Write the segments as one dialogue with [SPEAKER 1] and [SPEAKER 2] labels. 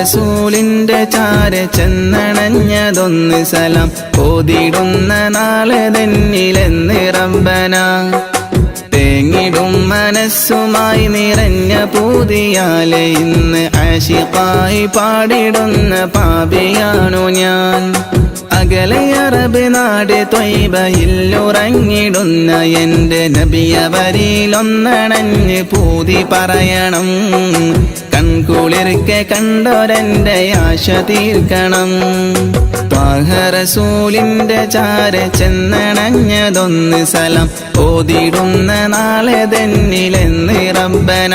[SPEAKER 1] റസൂലിന്റെ ചാര ചെന്നണഞ്ഞതൊന്ന് സലാം ഓതിടുന്ന നാളെ തന്നിലെന്ന് റബ്ബന തേങ്ങിടും മനസ്സുമായി നിറഞ്ഞ പൂതിയാലെ ഇന്ന് ആശിഖായി പാടിടുന്ന പാപിയാണു ഞാൻ അകലെ അറബ് നാട് ത്വയ്ബയിലുറങ്ങിടുന്ന എന്റെ നബിയവരിലൊന്നണഞ്ഞ് പൂതി പറയണം കൺകുളിർക്കെ കണ്ടോരെന്റെ ആശ തീർക്കണം ത്വാഹ റസൂലിന്റെ ചാര ചെന്നണഞ്ഞതൊന്ന് സലാം ഓതിടുന്ന നാളെ തന്നിലെന്ന് റബ്ബന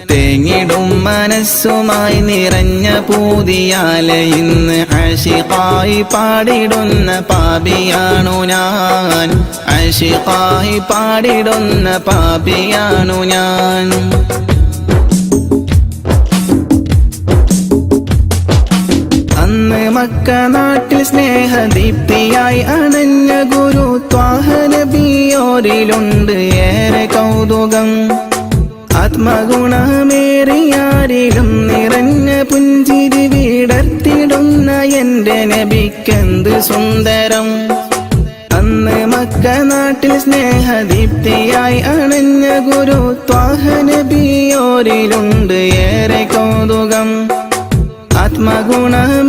[SPEAKER 1] തേങ്ങിടും മനസ്സുമായി നിറഞ്ഞ പൂതിയാലെ ഇന്ന് ആശിഖായി പാടിടുന്ന പാപിയാണു ഞാൻ ആശിഖായി പാടിടുന്ന പാപിയാണു ഞാൻ അന്ന് മക്ക നാട്ടിൽ സ്നേഹദീപ്തിയായി അണഞ്ഞ ഗുരു ത്വാഹ നബിയോരിലുണ്ട് ഏറെ കൗതുകം ആത്മഗുണമേറിയാരിലും നിറഞ്ഞ പുഞ്ചിരി വിടർത്തിടുന്ന എന്റെ നബിക്കെന്ത് സുന്ദരം അന്ന് മക്ക നാട്ടിൽ സ്നേഹദീപ്തിയായി അണഞ്ഞ ഗുരു ത്വാഹ നബിയോരിലുണ്ട് ഏറെ കൗതുകം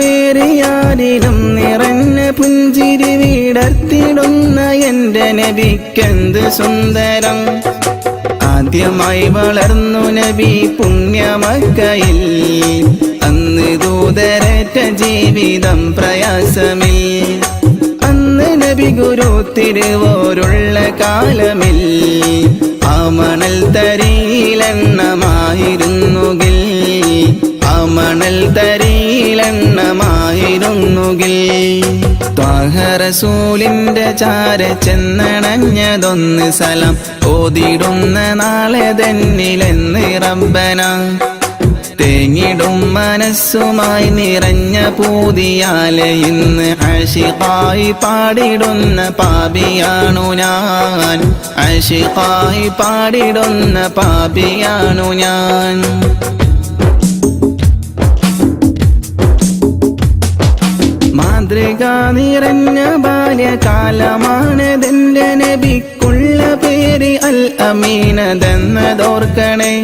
[SPEAKER 1] ആത്മഗുണമേറിയാരിലും നിറഞ്ഞ പുഞ്ചിരി വിടർത്തിടുന്ന എന്റെ നബിക്കെന്ത് സുന്ദരം ആദ്യമായി വളർന്നു നബി പുണ്യമക്കയിൽ അന്ന് ദൂതരറ്റ ജീവിതം പ്രയാസമിൽ അന്ന് നബി ഗുരു തിരുവോരുള്ള കാലമിൽ ആ മണൽ തരിയിലെണ്ണമായിരുന്നുകിൽ ആ മണൽ തരിയിലെണ്ണമായിരുന്നുകിൽ ത്വാഹ റസൂലിന്റെ ചാര ചെന്നണഞ്ഞതൊന്ന് സലാം ഓതിടുന്ന നാളെ തന്നിലെന്ന് റബ്ബന തേങ്ങിടും മനസ്സുമായി നിറഞ്ഞ പൂതിയാലെ ഇന്ന് ആശിഖായി പാടിടുന്ന പാപിയാണു ഞാൻ ആശിഖായി പാടിടുന്ന പാപിയാണു ഞാൻ മാതൃക നിറഞ്ഞ ബാല്യകാലമാണതെന്റെ നബിക്കുള്ള പേര് അൽ അമീനതെന്നതോർക്കണേ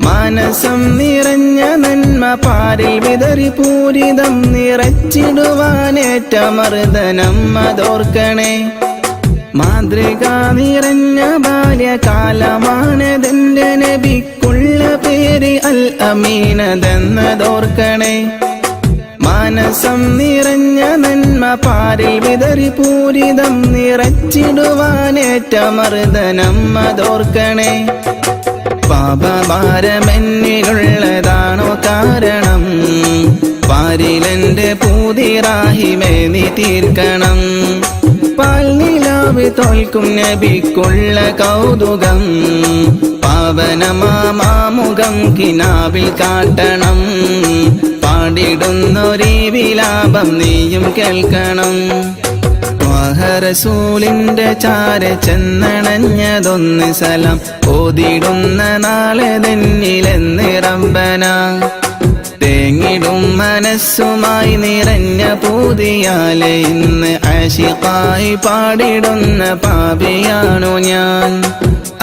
[SPEAKER 1] മാനസം നിറഞ്ഞ നന്മ പാരിൽ വിതറി പൂരിതം നിറച്ചിടുവാനേറ്റ മർദ്ദനം അതോർക്കണേ മാതൃക നിറഞ്ഞ ബാല്യകാലമാണതെന്റെ നബിക്കുള്ള പേര് അൽ അമീനതെന്നതോർക്കണേ മാനസം നിറഞ്ഞ നന്മ പാരിൽ വിതറി പൂരിതം നിറച്ചിടുവാനേറ്റ മർദ്ദനം അതോർക്കണേ പാപഭാരമെന്നിലുള്ളതാണോ കാരണം പാരിലെന്റെ പൂതിറാഹിമേ നീ തീർക്കണം പാൽ നിലാവ് തോൽക്കും നബിക്കുള്ള കൗതുകം പാവനമാമുഖം കിനാവിൽ കാട്ടണം പാടിടുന്നൊരീ വിലാപം നീയും കേൾക്കണം ത്വാഹ റസൂലിന്റെ ചാര ചെന്നണഞ്ഞതൊന്ന് സലാം ഓതിടുന്ന നാളെ തന്നിലെന്ന് റബ്ബന തേങ്ങിടും മനസ്സുമായി നിറഞ്ഞ പൂതിയാലെ ഇന്ന് ആശിഖായി പാടിടുന്ന പാപിയാണു ഞാൻ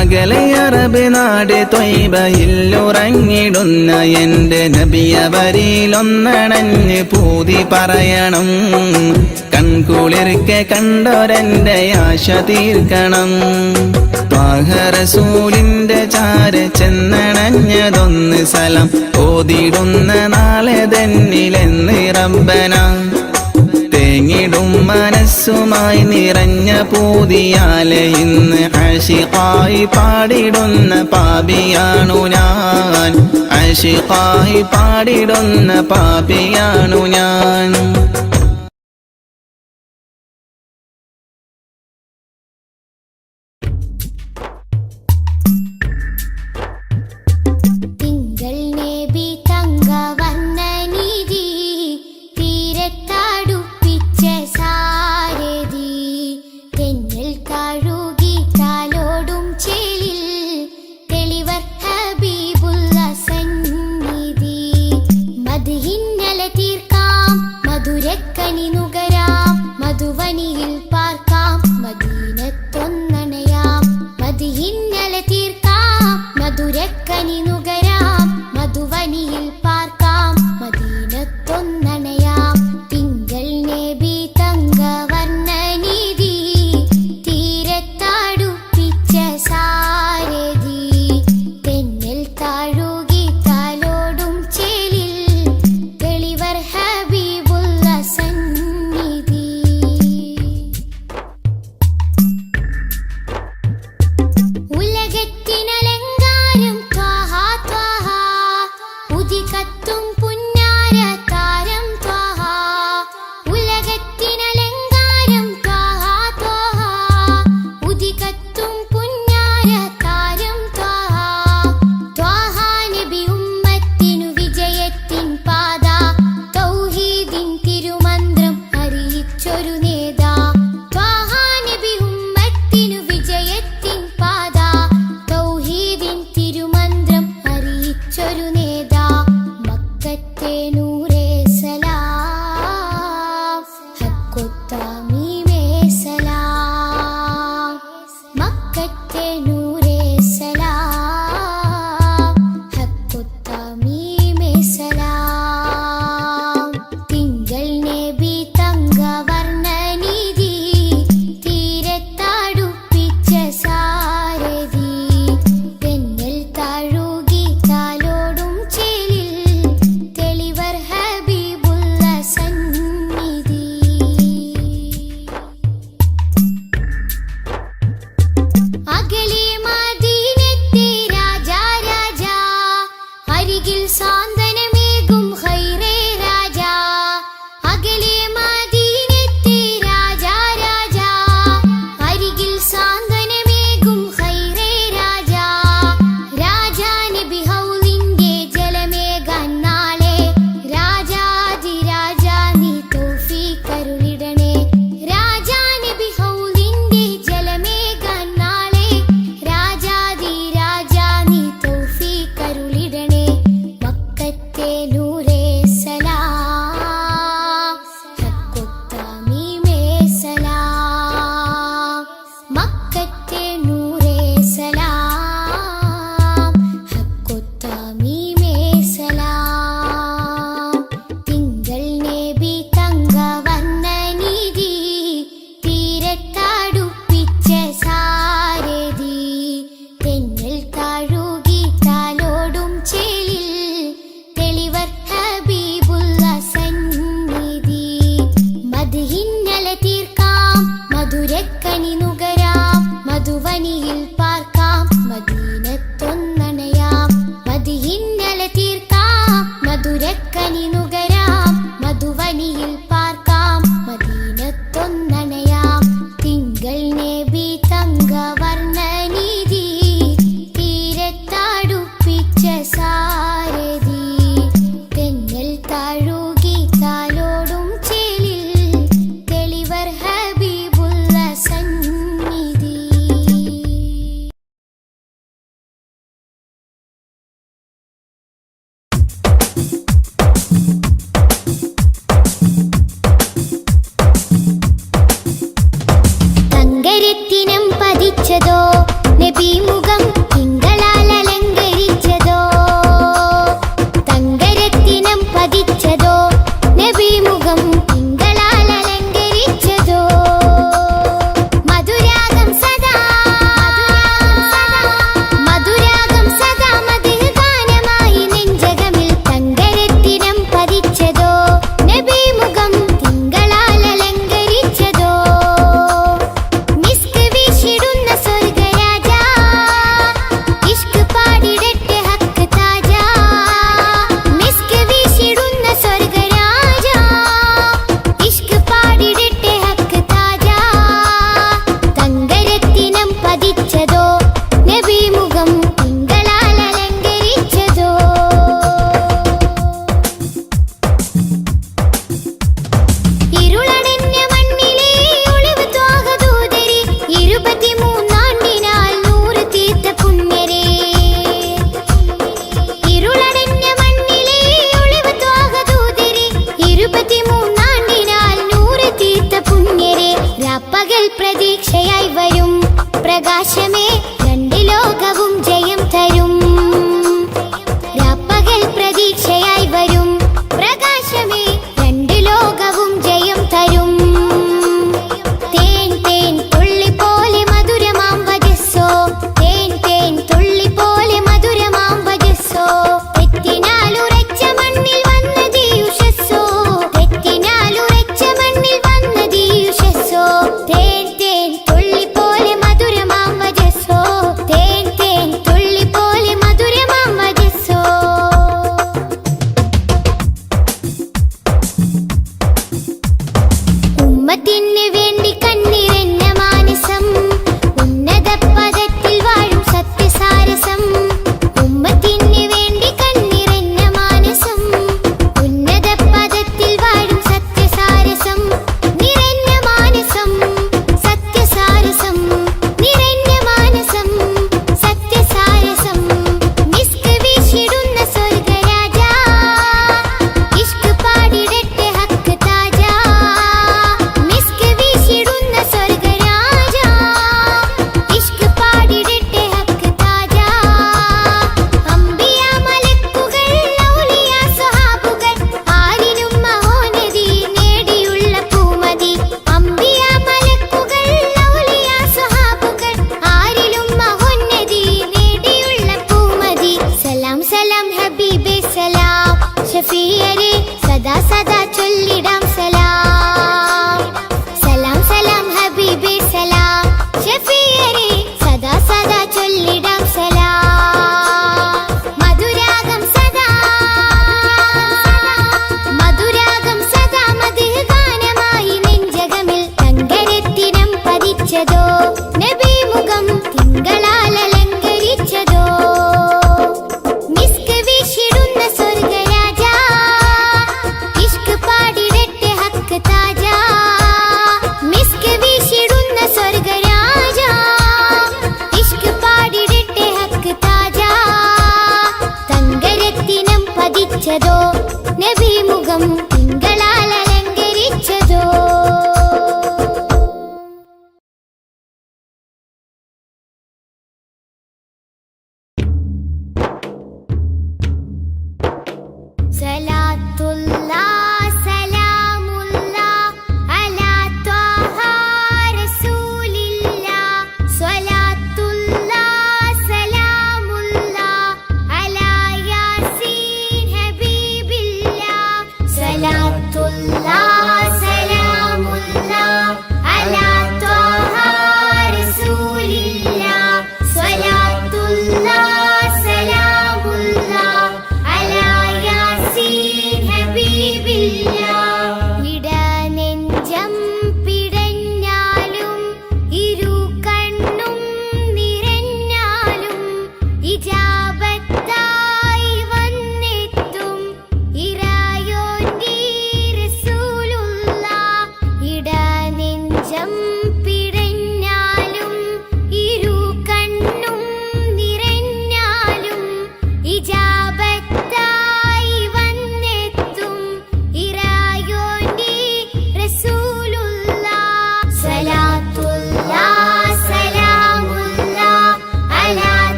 [SPEAKER 1] അകലെ അറബ് നാട് ത്വയ്ബയിലുറങ്ങിടുന്ന എന്റെ നബിയവരിലൊന്നണഞ്ഞ് പൂതി പറയണം കൺകുളിർക്കെ കണ്ടോരെന്റെ ആശ തീർക്കണം ത്വാഹ റസൂലിന്റെ ചാര ചെന്നണഞ്ഞതൊന്ന് സലാം ഓതിടുന്ന നാളെ തന്നിലെന്ന് റബ്ബന തേങ്ങിടും മനസ്സുമായി നിറഞ്ഞ പൂതിയാലെ ഇന്ന് ആശിഖായി പാടിടുന്ന പാപിയാണു ഞാൻ ആശിഖായി പാടിടുന്ന പാപിയാണു ഞാൻ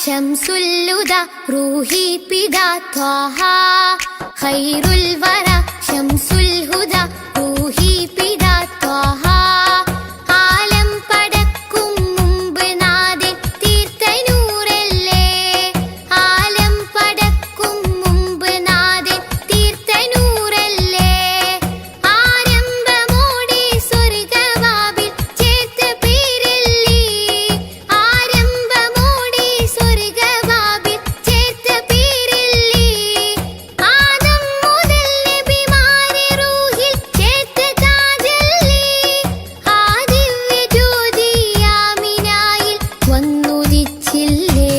[SPEAKER 2] ശംസുല്ലുദ റൂഹി പിതാ ത്വാഹ ഖൈറുൽ വറ ശംസുൽ ഹുദ റൂഹി പിതാ ത്വാഹ ആലം പടക്കും മുമ്പ് നാഥൻ തീർത്ത നൂറല്ലേ ആലം പടക്കും മുമ്പ് നാഥൻ തീർത്ത നൂറല്ലേ ആരംഭമോടെ സ്വർഗവാതിൽ ചേർത്ത പേരല്ലേ ആരംഭമോടെ സ്വർഗവാതിൽ ചേർത്ത പേരല്ലേ ആദം മുതൽ നബിമാരെ റൂഹിൽ ചേർത്ത താജല്ലേ ആ ദിവ്യ ജ്യോതി ആമിനായിൽ വന്നുദിച്ചില്ലേ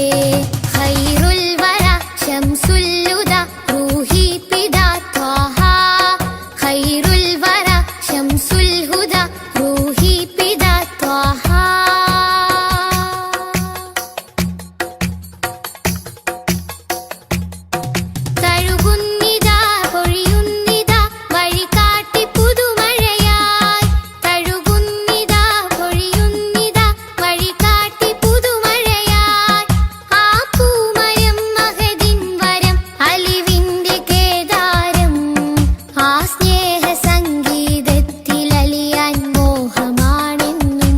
[SPEAKER 2] ഖൈറുൽ വറ ശംസുല്ലുദ റൂഹി പിതാ ത്വാഹ ഖൈറുൽ വറ ശംസുൽ ഹുദ റൂഹി പിതാ ത്വാഹ തഴുകുന്നിതാ പൊഴിയുന്നിതാ വഴികാട്ടി പുതുമഴയായി തഴുകുന്നിതാ പൊഴിയുന്നിതാ വഴികാട്ടി പുതുമഴയായി ആ പൂമരം മഹദിൻ വരം അലിവിന്റെ കേദാരം ആ സ്നേഹ സംഗീതത്തിൽ അലിയാൻ മോഹമാണെന്നും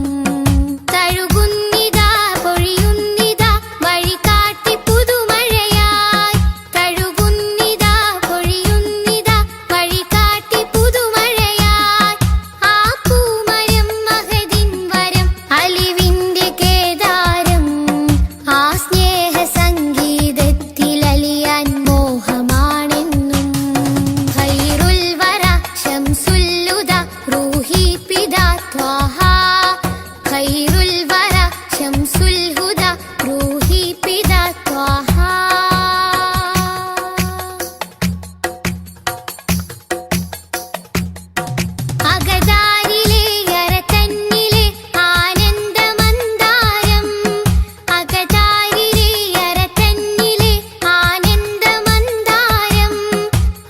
[SPEAKER 2] തഴുകുന്നിതാ പൊഴിയുന്നിതാ വഴികാട്ടി പുതുമഴയായി തഴുകുന്നിതാ പൊഴിയുന്നിതാ വഴികാട്ടി പുതുമഴയായി ആ പൂമരം മഹദിൻ വരം അലിവിന്റെ കേദാരം ആ സ്നേഹ സംഗീതത്തിൽ അലിയാൻ മോഹമാണെന്നും ഖൈറുൽ വറ ശംസുല്ലുദ റൂഹി പിതാ ത്വാഹ ഖൈറുൽ വറ ശംസുൽ ഹുദ റൂഹി പിതാ ത്വാഹ അകതാരിലെ അരതന്നിലെ ആനന്ദമന്ദാരം അകതാരിലെ അരതന്നിലെ ആനന്ദമന്ദാരം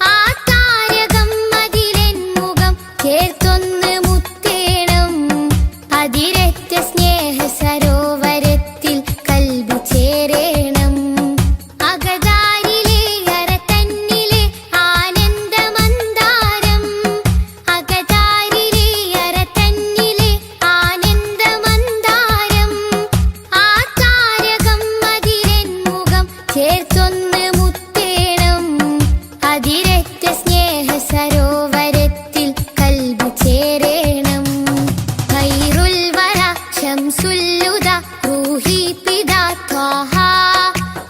[SPEAKER 2] ആ താരകം അതിലെൻ മുഖം ചേർത്തൊന്ന് മുത്തേണം അതിരറ്റ സ്നേഹ സരോവരത്തിൽ കൽബ് ചേരേണം അകതാരിലെ അരതന്നിലെ ആനന്ദമന്ദാരം അകതാരിലെ അരതന്നിലെ ആനന്ദമന്ദാരം ആ താരകം അതിലെൻ മുഖം ചേർത്തൊന്ന് മുത്തേണം അതിരറ്റ സ്നേഹ സരോവരത്തിൽ കൽബ് ചേരേണം ഖൈറുൽ വറ ശംസുല്ലുദ റൂഹി പിതാ ത്വാഹ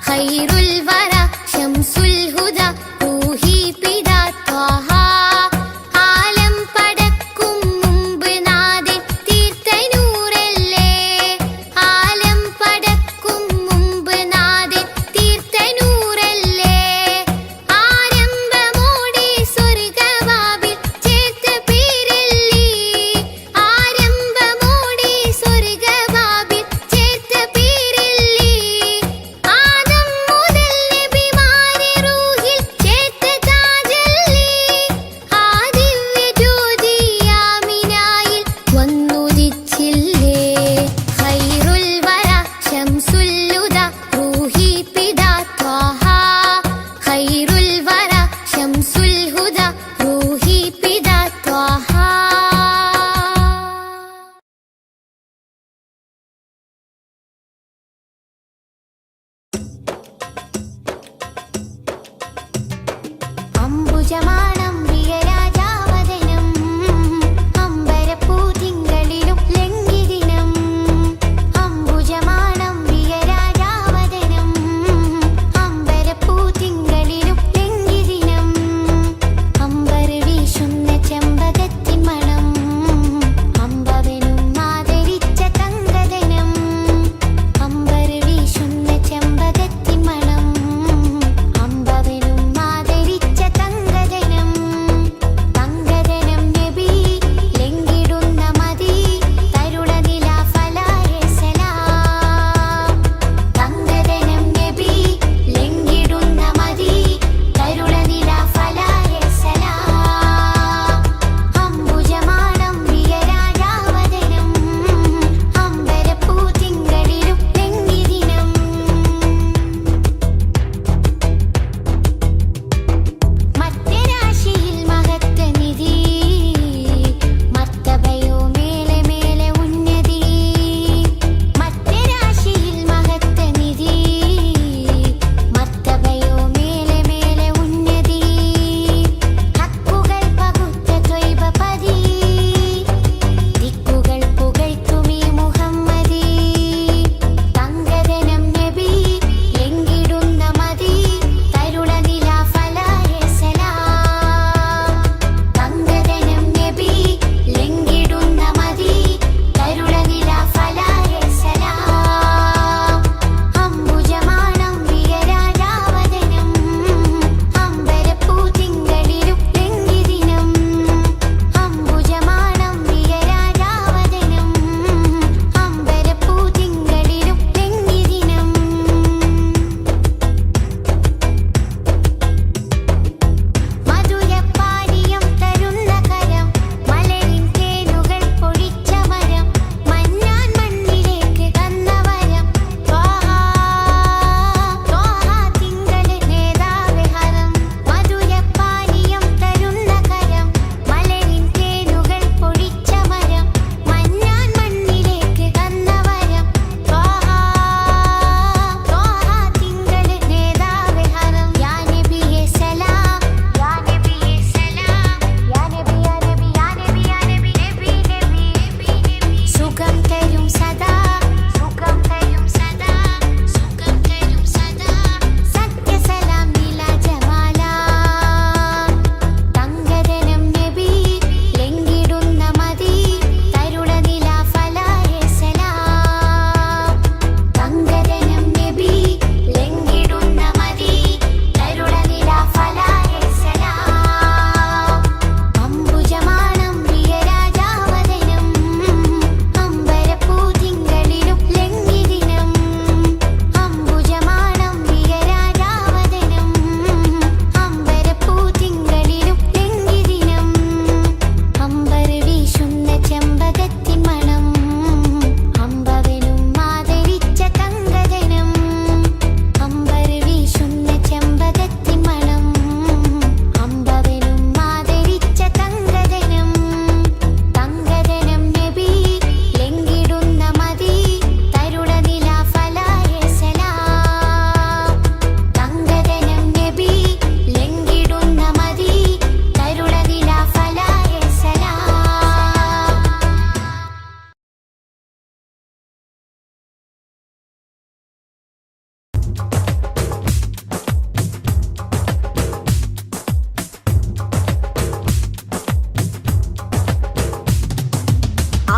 [SPEAKER 2] ഖൈറുൽ വറ ശംസുൽ ഹുദ റൂഹി പിതാ ത്വാഹ ആലം പടക്കും മുമ്പ് നാഥൻ തീർത്ത നൂറല്ലേ ആലം പടക്കും മുമ്പ് നാഥൻ തീർത്ത നൂറല്ലേ ആരംഭമോടെ സ്വർഗവാതിൽ ചേർത്ത പേരല്ലേ ആരംഭമോടെ സ്വർഗവാതിൽ ചേർത്ത പേരല്ലേ ആദം മുതൽ നബിമാരെ റൂഹിൽ ചേർത്ത താജല്ലേ ആ ദിവ്യ ജ്യോതി ആമിനായിൽ വന്നുദിച്ചില്ലേ ഖൈറുൽ വറ ശംസുല്ലുദ റൂഹി പിതാ ത്വാഹ ഖൈറുൽ വറ ശംസുൽ ഹുദ റൂഹി പിതാ ത്വാഹ അംബുജമാണം പ്രിയരാജാവദനം അമ്പരപ്പൂതിങ്കളിലും ലംഘിദിനം അംബുജമാണം പ്രിയരാജാവദനം അമ്പരപ്പൂതിങ്കളിലും ലംഘിദിനം അമ്പർ വീശുന്ന ചെമ്പകത്തിൻ മണം അമ്പവനും ആദരിച്ച തങ്കദനം അമ്പർ വീശുന്ന ചെമ്പകത്തിൻ മണം അമ്പവനും ആദരിച്ച തങ്കദനം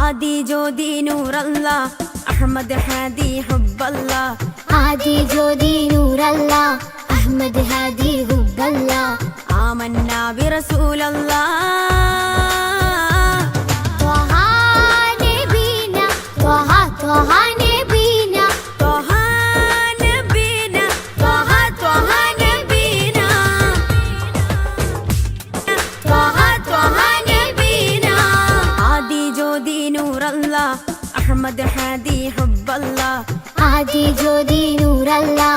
[SPEAKER 3] ആദി ജ്യോതി നൂറല്ലാ അഹ്മദ് ഹാദി ഹുബ്ബല്ലാ
[SPEAKER 2] ആദി ജ്യോതി നൂറല്ലാ അഹ്മദ് ഹാദി ഹുബ്ബല്ലാ
[SPEAKER 3] ആമന്നാ ബിറസൂലല്ലാ
[SPEAKER 2] ത്വഹ നബീന ത്വഹ ത്വഹ നബീന
[SPEAKER 3] ത്വഹ നബീന ത്വഹ ത്വഹ നബീന
[SPEAKER 2] ത്വഹ ത്വഹ നബീന
[SPEAKER 3] ആദി ജ്യോതി നൂറല്ലാ അഹ്മദ് ഹാദി ഹുബ്ബല്ലാ
[SPEAKER 2] ആദി ജ്യോതി നൂറല്ലാ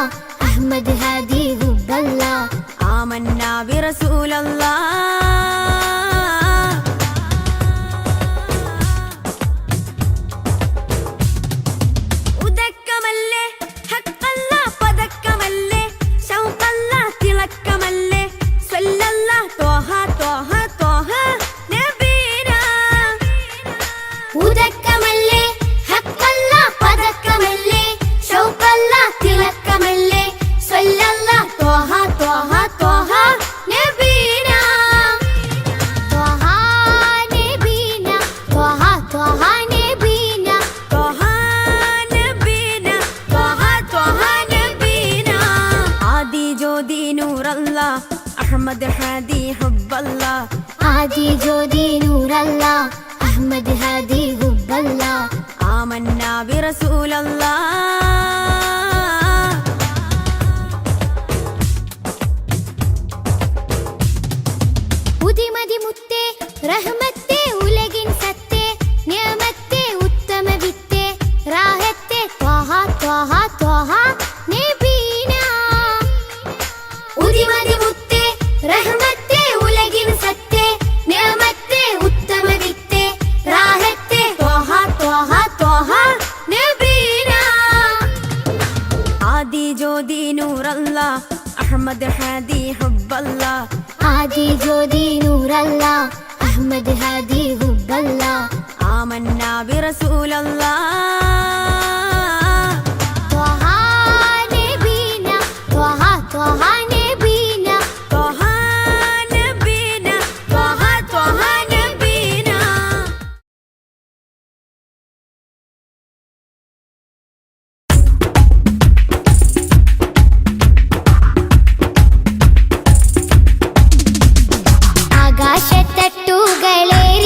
[SPEAKER 2] അഹ്മദ് ഹാദി ഹുബ്ബല്ലാ
[SPEAKER 3] ആമന്നാ ബിറസൂലല്ലാ ഉദക്കമല്ലേ ഹഖല്ലാ പദക്കമല്ലേ ശൗഖല്ലാ തിളക്കമല്ലേ സ്വല്ലല്ലാ ത്വഹ ത്വഹ ത്വഹ നബീന
[SPEAKER 2] ഉദക്കമല്ലേ ഹഖല്ലാ പദക്കമല്ലേ ശൗഖല്ലാ തിളക്കമല്ലേ സ്വല്ലല്ലാ ത്വഹ ത്വഹ ത്വഹ നബീന ത്വഹ നബീന ത്വഹ ത്വഹ നബീന
[SPEAKER 3] ത്വഹ നബീന ത്വഹ ത്വഹ നബീന ആദി ജ്യോതി നൂറല്ലാ അഹ്മദ് ഹാദി ഹുബ്ബല്ലാ
[SPEAKER 2] ആദി ജ്യോതി നൂറല്ലാ അഹ്മദ് ഹാദി ഹുബ്ബല്ലാ
[SPEAKER 3] ആമന്നാ ബിറസൂലല്ലാ
[SPEAKER 2] ഉദിമതി മുത്തേ റഹ്മത്തേ ഉലകിൻ സത്തേ നിയമത്തേ ഉത്തമ വിത്തേ റാഹത്തേ ത്വഹ ത്വഹ ത്വഹ നബീന ഉദിമതി മുത്തേ റഹ്മത്തേ ഉലകിൻ സത്തേ നിയമത്തേ ഉത്തമ വിത്തേ റാഹത്തേ ത്വഹ ത്വഹ ത്വഹ നബീന
[SPEAKER 3] ആദി ജ്യോതി നൂറല്ലാ അഹ്മദ് ഹാദി ഹുബ്ബല്ലാ
[SPEAKER 2] ആദി ജ്യോതി നൂറല്ലാ അഹ്മദ് ഹാദി ഹുബ്ബല്ലാ
[SPEAKER 3] ആമന്നാ ബിറസൂലല്ലാ
[SPEAKER 2] ത്വഹ നബീന ത്വഹ ത്വഹ നബീന
[SPEAKER 3] ത്വഹ നബീന ത്വഹ ത്വഹ നബീന
[SPEAKER 2] ആകാശത്തട്ടുകളേറി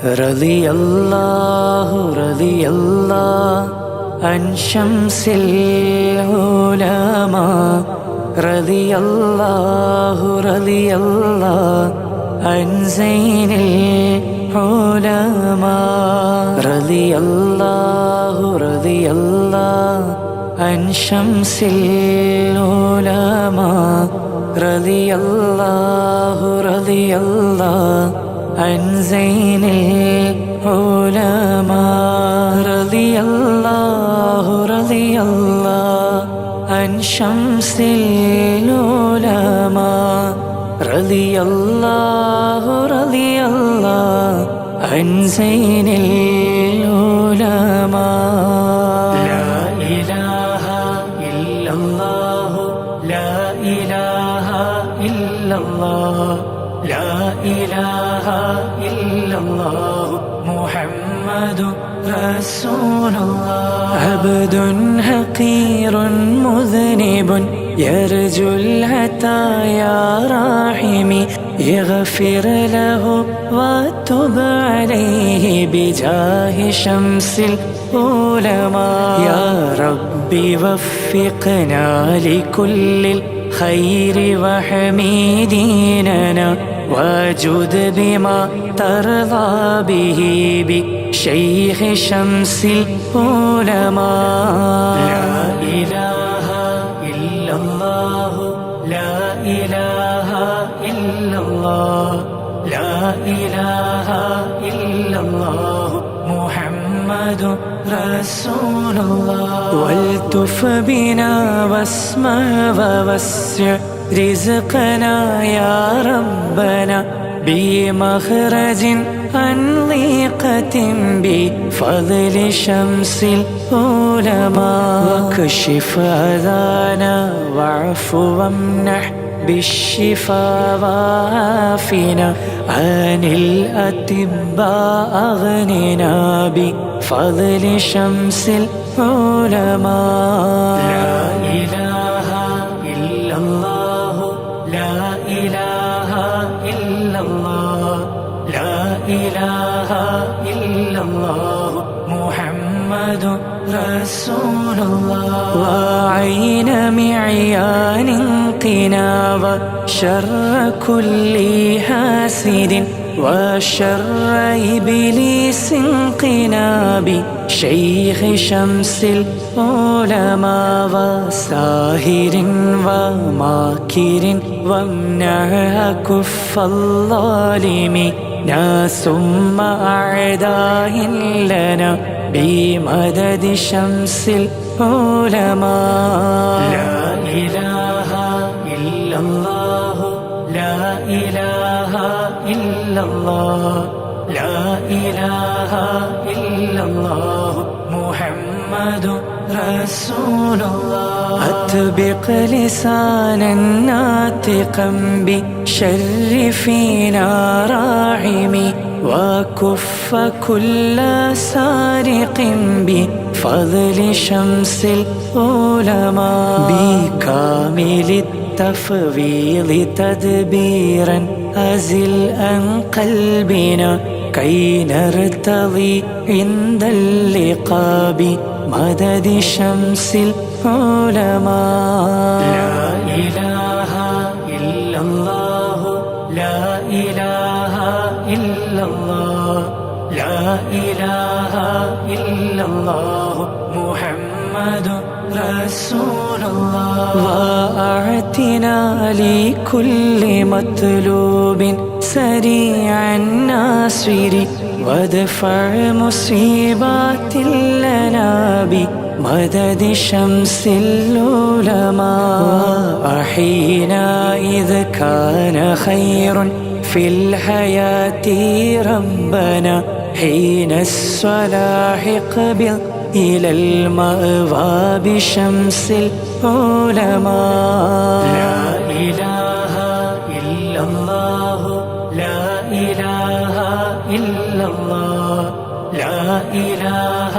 [SPEAKER 4] റളിയല്ലാഹു അൻ ശംസിൽ ഉലമാ റളിയല്ലാഹു അൻ സൈനിൽ ഉലമാ റളിയല്ലാഹു അൻ ശംസിൽ ഉലമാ റളിയല്ലാഹു عن زين العلماء رضي الله عن شمس العلماء رضي الله عن زين العلماء لا إله إلا الله لا إله إلا الله لا إله إلا الله محمد رسول الله عبد حقير مذنب يرجو العطايا راحمي يغفر له وتب عليه بجاه شمس العلماء يا ربي وفقنا لكل الخير وحميديننا واجد بما ترضى به بشيخ شمس العلماء لا إله إلا الله لا إله إلا الله لا إله إلا الله محمد رسول الله والتف بنا واسمع ووسع رزقنا يا ربنا بمخرج عن ضيقة بفضل شمس العلماء واكشف أذانا واعف وامنح بالشفاء وعافنا عن الأطباء أغننا بفضل شمس العلماء لا إله إلا الله لا إله إلا الله لا إله إلا الله محمد رسول الله وعين معيان قنا وشر كل حاسد وشر إبليس قنا بشيخ شمس العلماء وساهر وماكر وامنع كف الظالمين ثم أعداء لنا بمدد شمس العلماء لا إله إلا الله لا إله إلا الله لا إله إلا الله محمد رسول الله أطبق لسانا ناطقا بشر فينا راحمي وكف كل سارق بفضل شمس العلماء بكامل التفويض تدبيرا أزل عن قلبنا كي نرتضي عند اللقاء بمدد شمس العلماء لا إله إلا الله لا إله إلا الله لا إله إلا الله محمد رسول الله وأعتنا لكل مطلوب سريعا ناصر وادفع مصيبات لنا بمدد شمس العلماء وأحينا إذ كان خير في الحياة ربنا حين الصلاح قبل إلى المأوى بشمس العلماء لا إله إلا الله لا إله إلا الله لا إله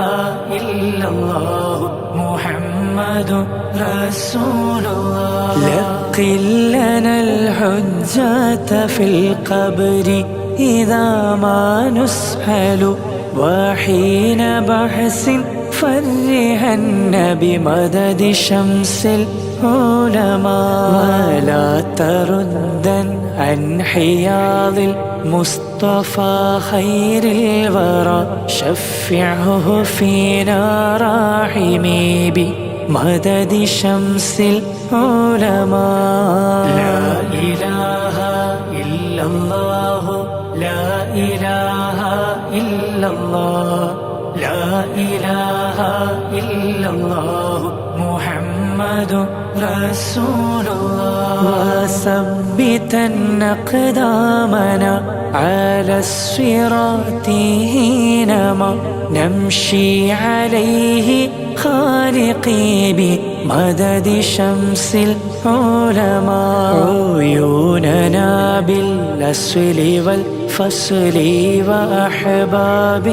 [SPEAKER 4] إلا الله محمد رسول الله لقن لنا الحجة في القبر إذا ما نسأل وحين بحث فرهن بمدد شمس العلماء ولا تردن عن حياض المصطفى خير الورى شفعه فينا راحمي بمدد شمس العلماء لا إله إلا الله لا إله إلا الله لا إله إلا الله محمد رسول الله وثبتن أقدامنا على الصراط حينما نمشي عليه خالقي بمدد شمس العلماء عيوننا بالأصل والفصل وأحباب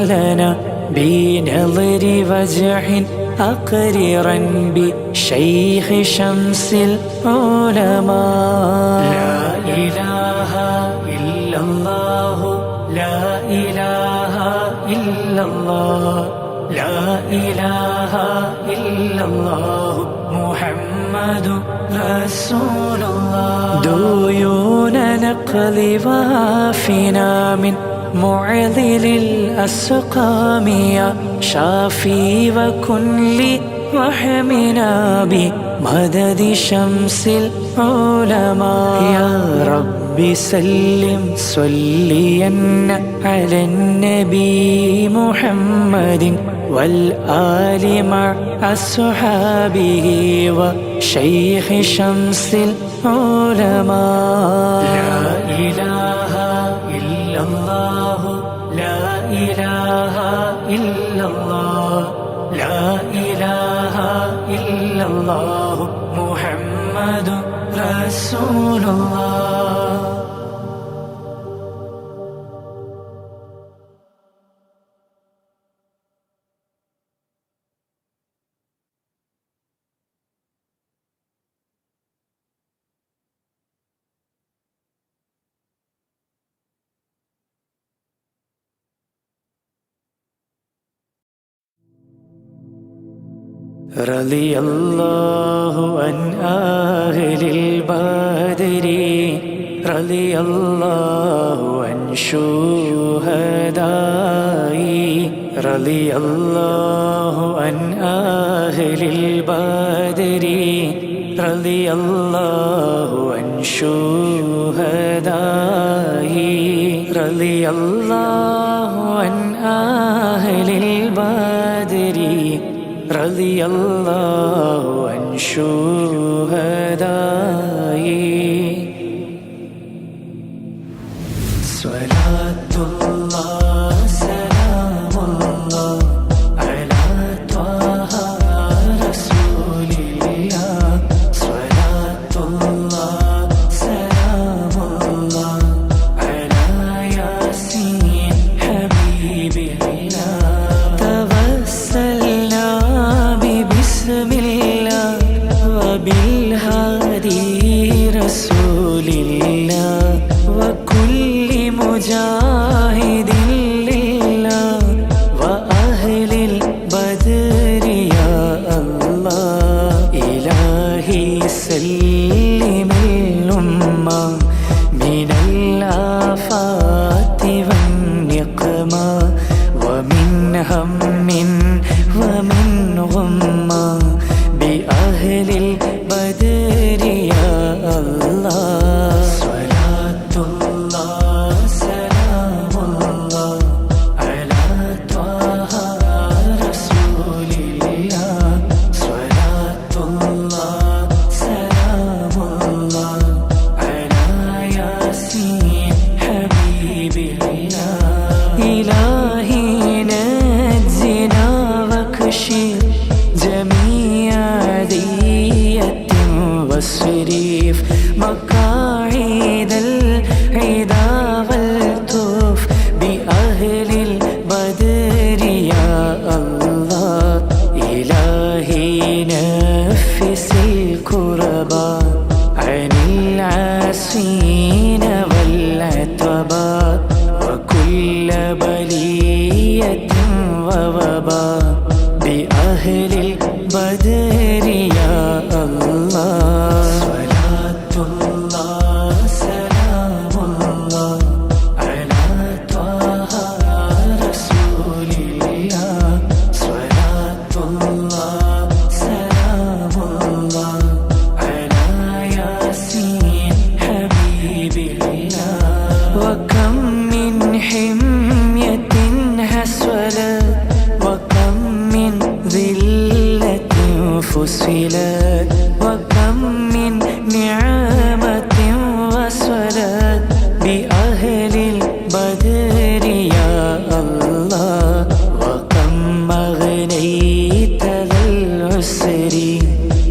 [SPEAKER 4] لنا بنظر وجه أقررا بشيخ شمس العلماء لا إله إلا الله لا إله إلا الله لا إله إلا الله محمد رسول الله ديون نقلبها فينا من معذل الأسقام يا شافي وكن لي وحمنا بمدد شمس العلماء يا رب سلم صليا على النبي محمد والآل مع أصحابه وشيخ شمس العلماء لا إله إلا الله لا إله إلا الله لا إله إلا الله محمد رسول الله رضي الله عن أهل البدر رضي الله عن شهدائي رضي الله عن أهل البدر رضي الله عن شهدائي رضي الله عن أهل البدر رضي الله عن شهدائي صلاة الله سلام الله على طه رسول الله صلاة الله سلام الله على ياسين حبيب الله توسلنا بسم الله وبالهادي رسول الله وكل مجاهد لله وأهل البدر يا الله إلهي سلم الأمة من الآفات والنقمة ومن هم ومن غمة بأهل البدر يا الله صلاة الله سلام الله وصلت وكم من نعمة وصلت بأهل البدر يا الله وكم أغنيت ذا العسر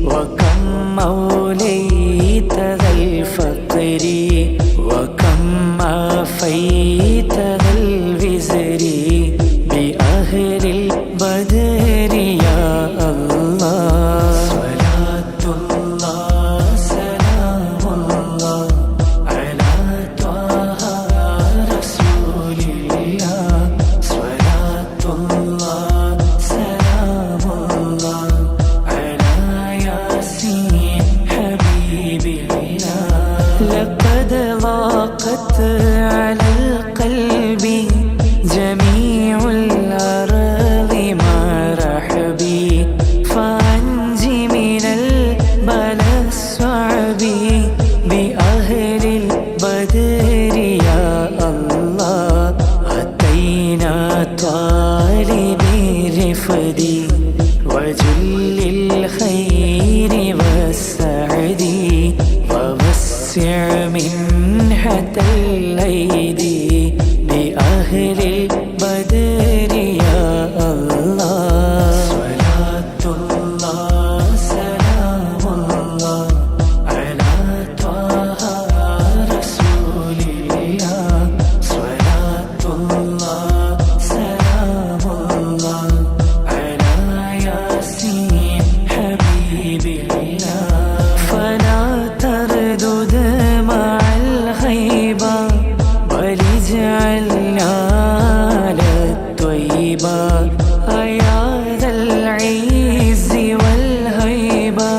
[SPEAKER 4] وكم موليت ذا الفقر وكم عافيت ذا الوزر بأهل البدر يا الله صلاة الله سلام الله على طه رسول الله صلاة الله سلام الله على ياسين حبيب الله لقد ضاقت على القلب جميع الأرض مرحبي فأنج من البلاء الصعب بأهل البدر يا الله أتينا طالب الرفد وجل الخير والسعد ووسع منحة الأيدي بأهل البدر يا الله صلاة الله سلام الله على طه رسول الله صلاة الله سلام الله على ياسين حبيب الله فلا تردد مع الغيبة ولجعلنا على الطيبة يا ذا العز والهيبة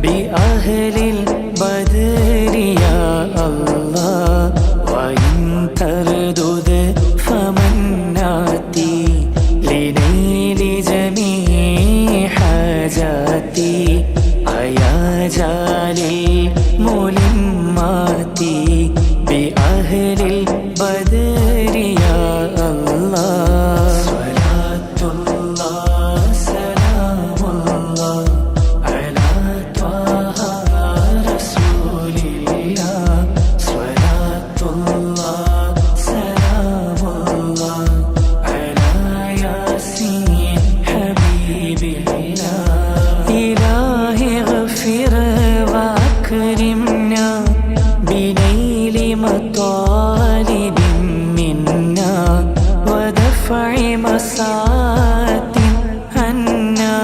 [SPEAKER 4] بأهل البدر يا الله وإن تردد فمن ناتي لنيل جميع حاجاتي يا جالي الملمات بأهل البدر يا الله صلاة الله سلام الله على طه رسول الله صلاة الله سلام الله على ياسين حبيب الله إلهي اغفر وأكرمنا بنيل مطالب منا ودفع مساءة عنا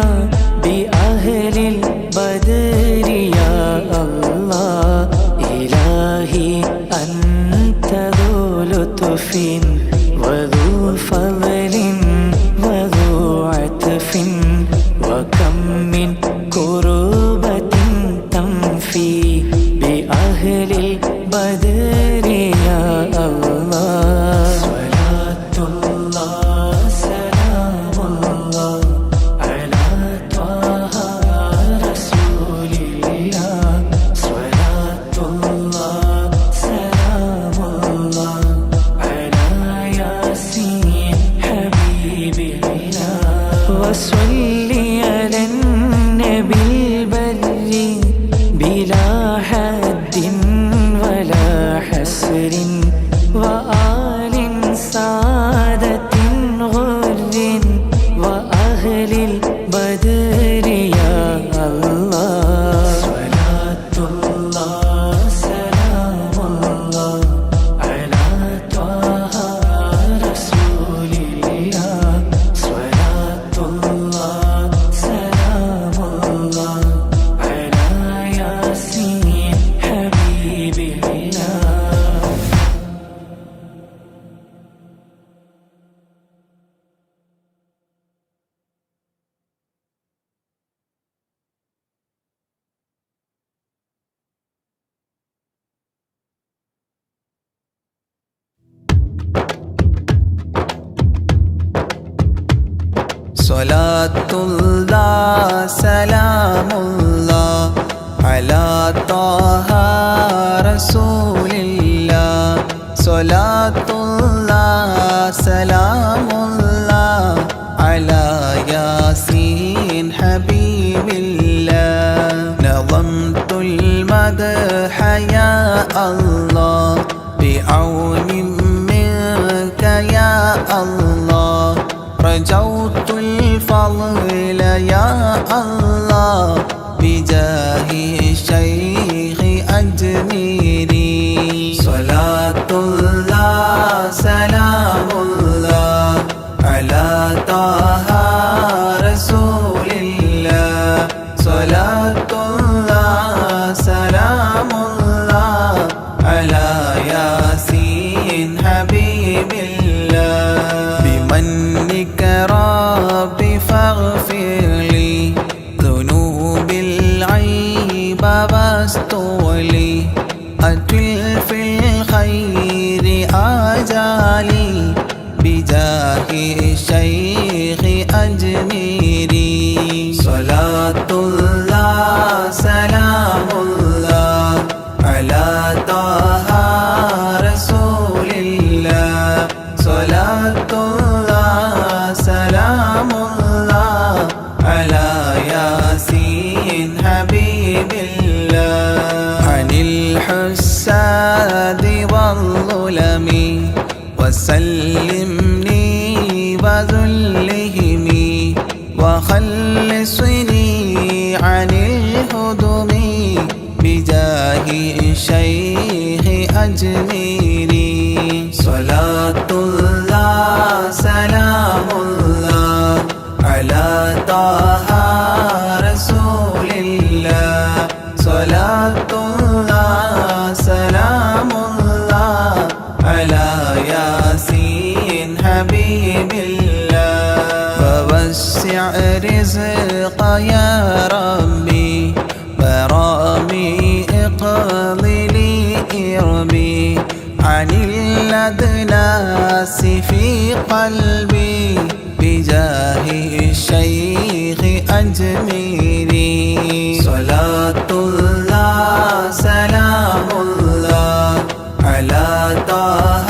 [SPEAKER 4] بأهل البدر يا الله إلهي أنت ذو لطف وذو فضل وذو عطف وكم من كربة تنفي بأهل البدر يا الله صلاة الله سلام الله على طه رسول الله صلاة الله سلام الله على ياسين حبيب الله وصلي على النبي البر بلا حد ولا حسر وآل سادة غر وأهل البدر يا الله صلاة الله سلام الله على طه رسول الله صلاة الله سلام الله على ياسين حبيب الله
[SPEAKER 1] സ്വലാത്തുല്ലാ സലാമുല്ലാ അലാ ത്വാഹ റസൂലില്ലാ സ്വലാത്തുല്ലാ സലാമുല്ലാ അലാ യാസീൻ ഹബീബില്ലാ الله بعون منك يا الله رجوت الفضل يا الله بجاه الشيخ أجميري صلاة الله سلام الله على طه رسول الله صلاة الله سلام الله على ياسين حبيب الله بمنك ربي فاغفر لي ذنوب العيب واستولي أتل في الخير آجالي بجاه الشيخ أجميري صلاة الله سلام الله على طه رسول الله صلاة الله سلام الله على ياسين حبيب الله عن الحساد والظلم وسلمني وذلهم وخلصني عن الهدم بجاه الشيخ أجميري صلاة الله سلام الله على طه رسول الله صلاة الله سلام الله على ياسين حبيب الله ووسع رزق يا ربي برامي اقضي إربي عن الأدناس في قلبي بجاه الشيخ أجميري صلاة الله سلام الله على طه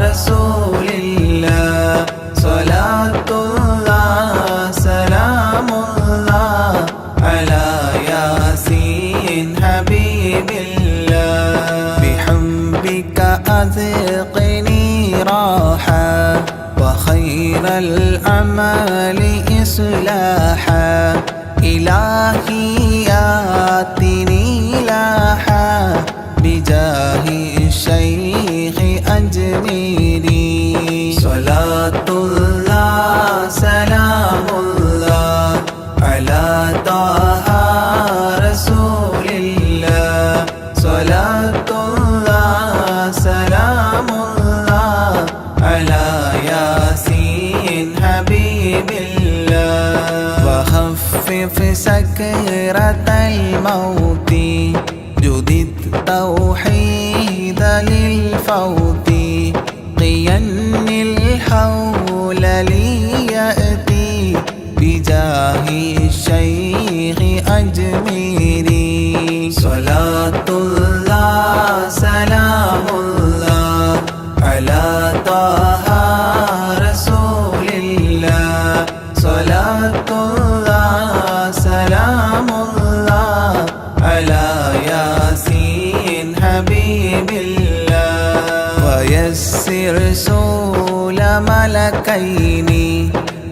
[SPEAKER 1] رسول الله صلاة الله سلام الله على ياسين حبيب الله بحبك أذقني راحة وخير الأعمال إصلاحا إلهي آتني لاحا بجاه الشيخ أجميري صلاة الله سلام الله على طه رسول الله صلاة الله سلام الله على ياسين حبيب الله وخفف سكرة الموت جدد توحيد للفوت قين الحول ليأتي بجاه الشيخ أجميري صلاة الله سلام الله على طه رسول الله صلاة الله سلام الله على ياسين حبيب الله ويسر سول ملكين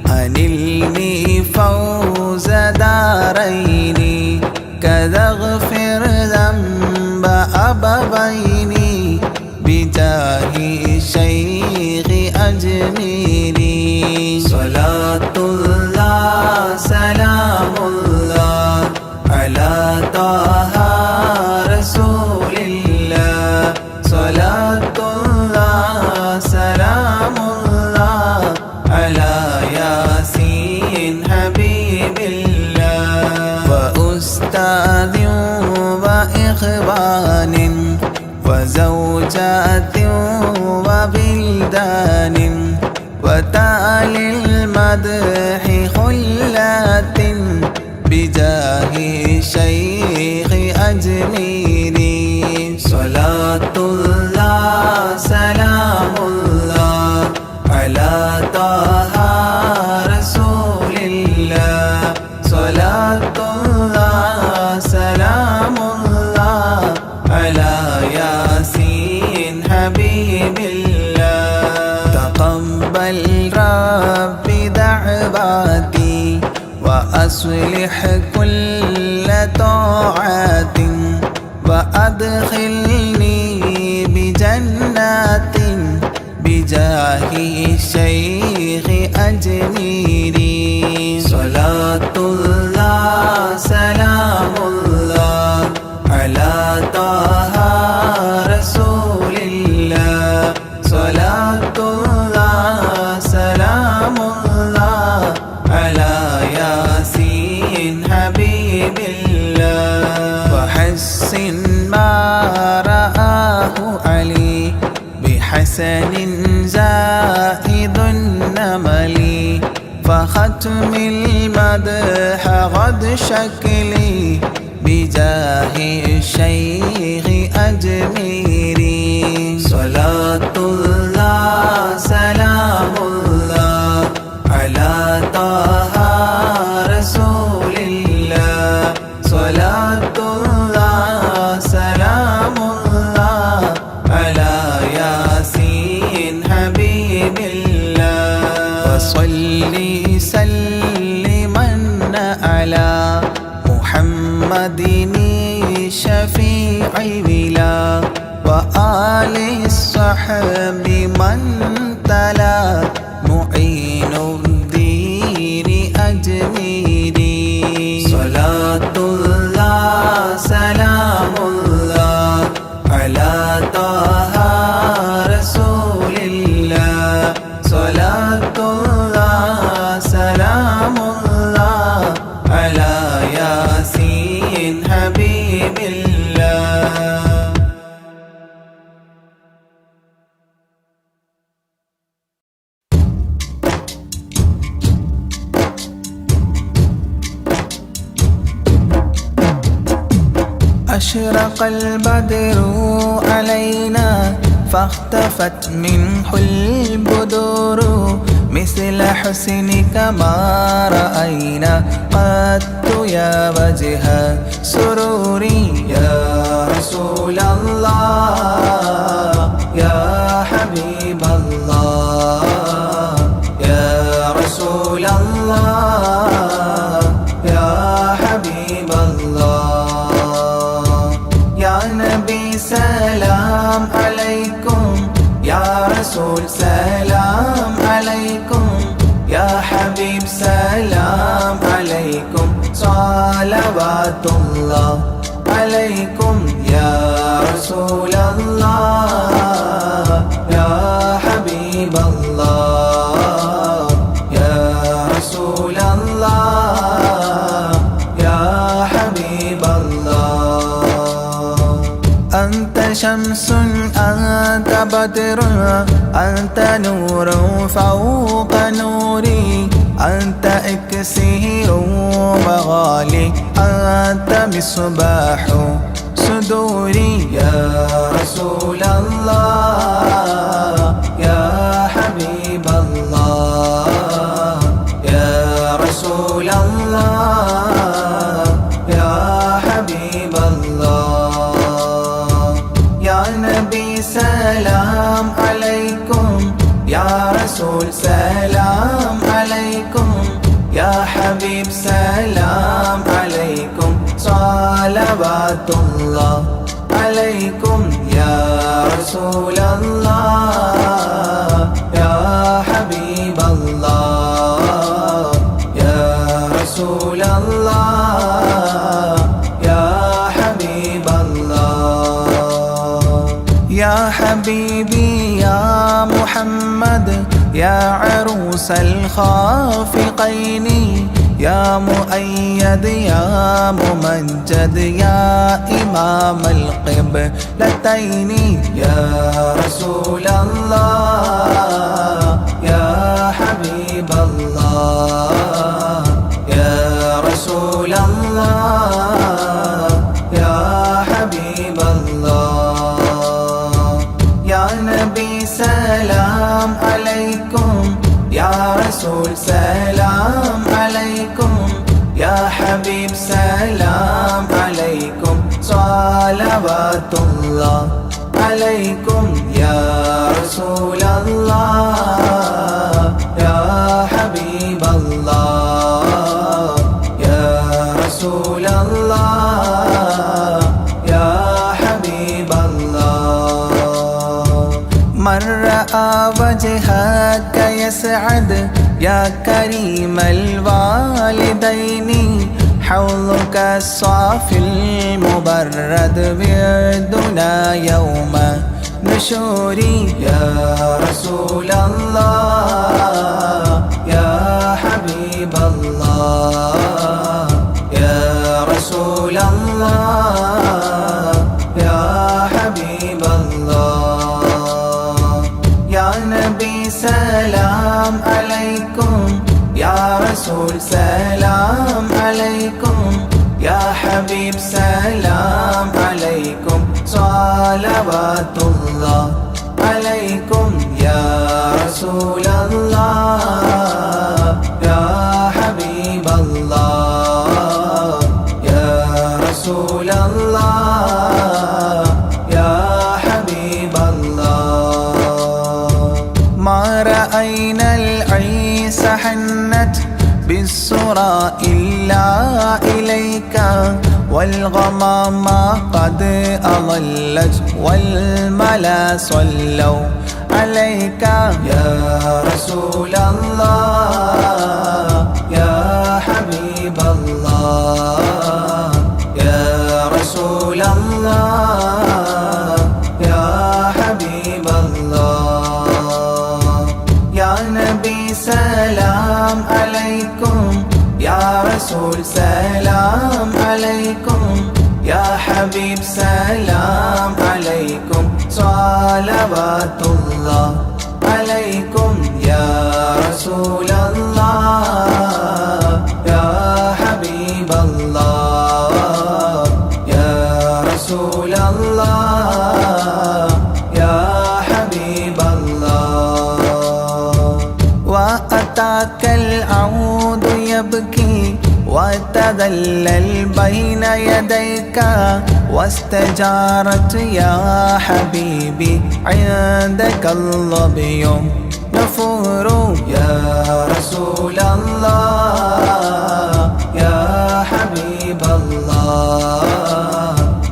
[SPEAKER 1] أنلني فوز دارين كذا اغفر ذنب أبوين بجاه الشيخ أجميري صلاة الله سلام الله على طه رسول الله صلاة الله سلام الله على ياسين حبيب الله وأستاذ وإخوان وزوجات وبلدان وتالي المدح خلات بجاه الشيخ أجميري صلاة الله سلام الله على طه رسول الله صلاة الله سلام الله على حياتي وأصلح كل طاعة وأدخلني بجنات بجاه الشيخ أجميري صلاة الله سلام الله على طه رسول الله صلاة الله سلام الله على ياسين حبيب الله وحسن ما رآه علي بحسن زائد النمل فختم المدح غد شكلي بجاه الشيخ أجميري صلاة الله سلام الله على طه رسول الله صلاة الله سلام الله على ياسين حبيب الله وصلي سلما على محمد شفيع بلا وآل الصحب من تلا معين الدين أجميري صلاة الله سلام الله على طه رسول الله صلاة الله سلام الله على ياسين حبيب الله أشرق البدر علينا فاختفت منه البدور مثل حسنك ما رأينا قط يا وجه سروري يا رسول الله يا حبيب الله يا رسول الله يا حبيب الله يا نبي سلام عليكم يا رسول سلام عليكم يا حبيب سلام عليكم صلوات الله عليكم يا رسول الله يا حبيب الله يا رسول الله يا حبيب الله أنت شمس أنت بدر أنت نور فوق نوري أنت إكسير وغالي أنت مصباح صدوري يا رسول الله يا حبيب الله يا رسول الله يا حبيب الله يا نبي سلام عليكم يا رسول سلام عليكم يا حبيب سلام عليكم صلوات الله عليكم يا رسول الله يا حبيب الله يا رسول الله يا حبيب الله يا حبيبي يا محمد يا عروس الخافقين يا مؤيد يا ممجد يا إمام القبلتين يا رسول الله يا حبيب الله يا رسول الله يا حبيب الله يا نبي سلام عليكم يا رسول سلام عليكم يا حبيب سلام عليكم صلوات الله عليكم يا رسول الله يا حبيب الله ذاك يسعد يا كريم الوالدين حوضك الصافي المبرد بيدنا يوم نشوري يا رسول الله يا حبيب الله يا رسول الله يا حبيب الله يا نبي سلام عليكم يا رسول سلام عليكم يا حبيب سلام عليكم صلوات الله عليكم يا رسول الله يا حبيب الله يا رسول الله يا حبيب الله ما رأينا العيس حنت بالسرى إلا إليك والغمام قد أظلت والملا صلوا عليك يا رسول الله يا حبيب الله يا رسول الله يا حبيب الله يا نبي سلام عليكم يا رسول سلام عليكم يا حبيب سلام عليكم صلوات الله عليكم يا رسول الله يا حبيب الله يا رسول الله يا حبيب الله وأتاك العود يبكي وتذلل بين يديك واستجارت يا حبيبي عندك الظبي نفور يا رسول الله يا حبيب الله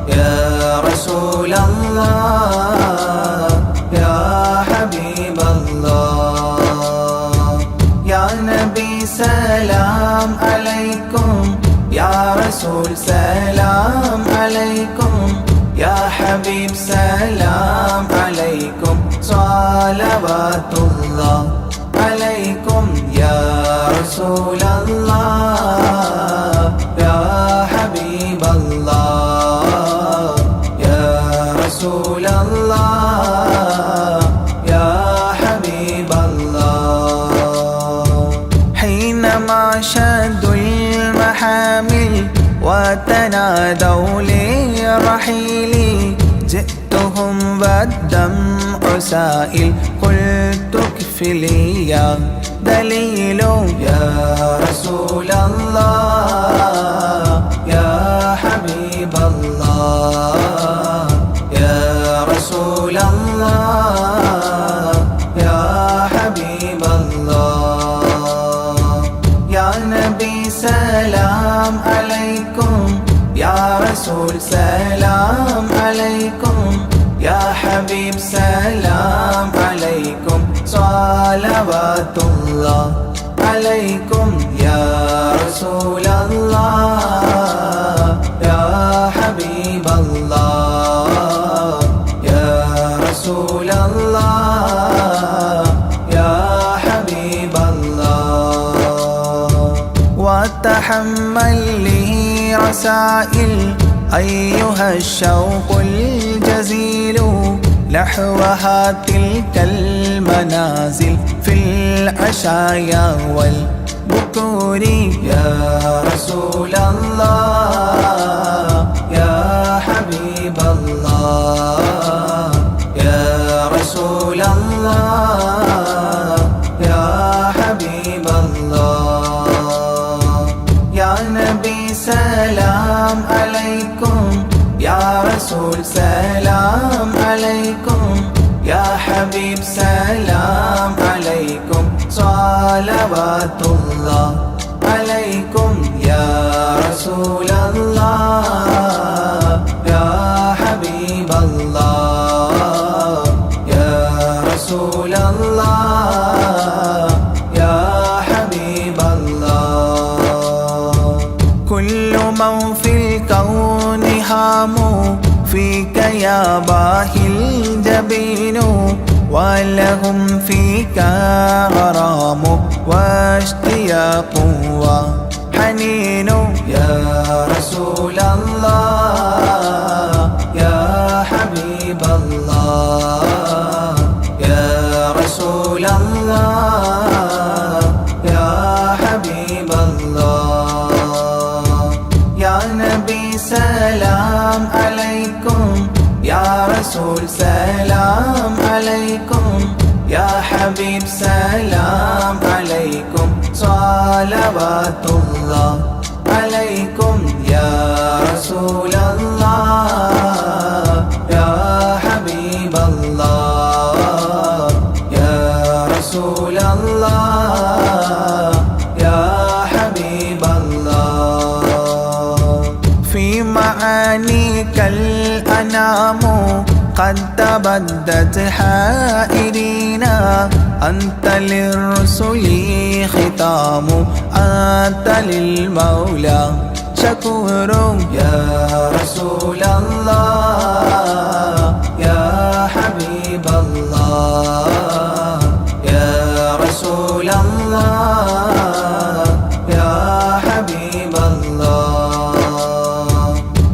[SPEAKER 1] يا رسول الله يا حبيب الله يا نبي سلام عليكم يا رسول سلام عليكم يا حبيب سلام عليكم صلوات الله عليكم يا رسول الله يا حبيب الله يا رسول الله يا حبيب الله حينما شدوا المحامل وتنادوا لرحيلي جئتهم والدمع سائل قلت اكفلي يا دليل يا رسول الله يا حبيب الله يا رسول الله يا حبيب الله يا نبي سلام عليكم يا رسول سلام عليكم يا حبيب سلام عليكم صلوات الله عليكم يا رسول الله يا حبيب الله يا رسول الله يا حبيب الله وتحمل لي رسائل أيها الشوق الجزيل نحوها تلك المنازل في العشايا والبكور يا رسول الله يا حبيب الله يا رسول الله يا حبيب الله يا نبي سلام عليكم يا رسول سلام عليكم يا حبيب سلام عليكم صلوات الله عليكم يا رسول الله يا حبيب الله يا رسول الله فيك يا باهي الجبين ولهم فيك غرام واشتياق وحنين يا رسول الله يا حبيب الله يا رسول الله يا حبيب الله يا نبي سلام عليكم يا رسول سلام عليكم يا حبيب سلام عليكم صلوات الله عليكم يا رسول الله يا حبيب الله يا رسول الله يا حبيب الله في معانيك الأنام قد تبدت حائرين أنت للرسل ختام أنت للمولى شكور يا رسول الله يا حبيب الله يا رسول الله يا حبيب الله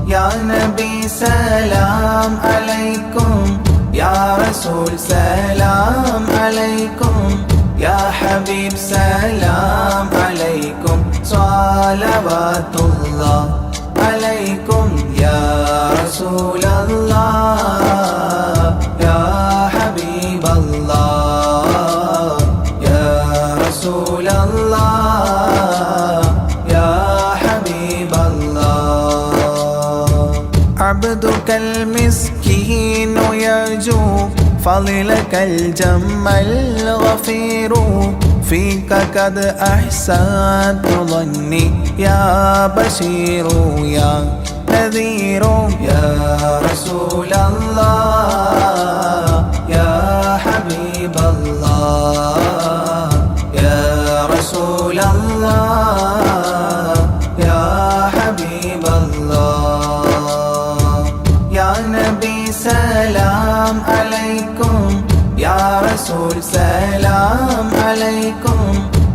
[SPEAKER 1] يا نبي سلام عليكم يا رسول سلام عليكم يا حبيب سلام عليكم صلوات الله عليكم يا رسول الله يا حبيب الله يا رسول الله يا حبيب الله عبدك المسكين يرجو فضلك الجم الغفير فيك قد أحسنت ظني يا بشير يا نذير يا رسول الله يا حبيب الله يا رسول الله يا حبيب الله يا نبي سلام عليكم يا رسول سلام عليكم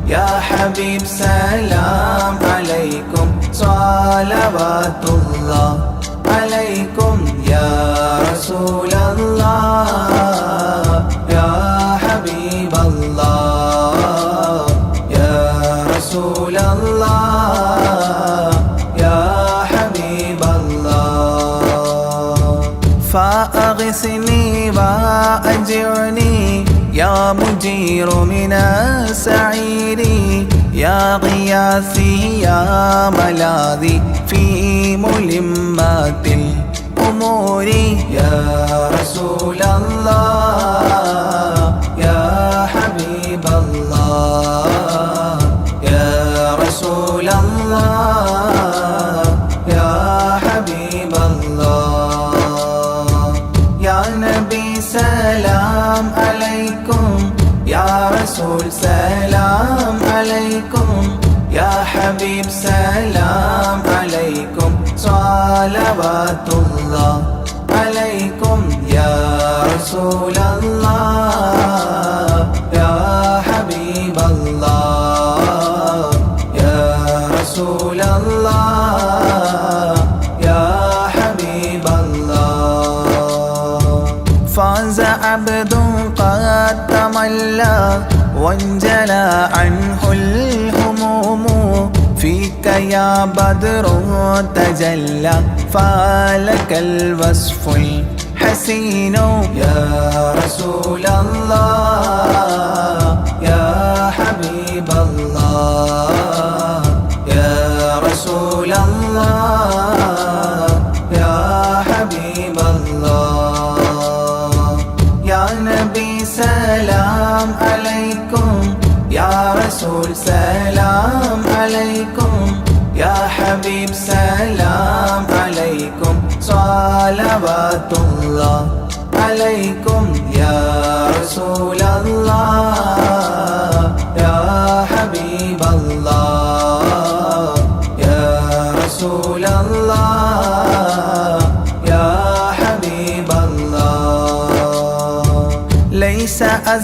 [SPEAKER 1] يا حبيب سلام عليكم صلوات الله عليكم يا رسول الله يا حبيب الله يا رسول الله يا حبيب الله فأغثني وأجرني يا مجير من السعير يا غياثي يا ملاذي في ملمات الأمور يا رسول الله يا حبيب الله يا رسول الله يا حبيب الله يا نبي سلام عليكم يا رسول سلام عليكم يا حبيب سلام عليكم صلوات الله عليكم يا رسول الله يا حبيب الله يا رسول الله يا حبيب الله فاز عبد قد تملى وانجلى عنه الهموم فيك يا بدر تجلى فلك الوصف الحسين يا رسول الله يا حبيب الله يا رسول الله يا حبيب الله يا نبي سلام عليكم يا رسول سلام عليكم يا حبيب سلام عليكم صلوات الله عليكم يا رسول الله يا حبيب الله يا رسول الله يا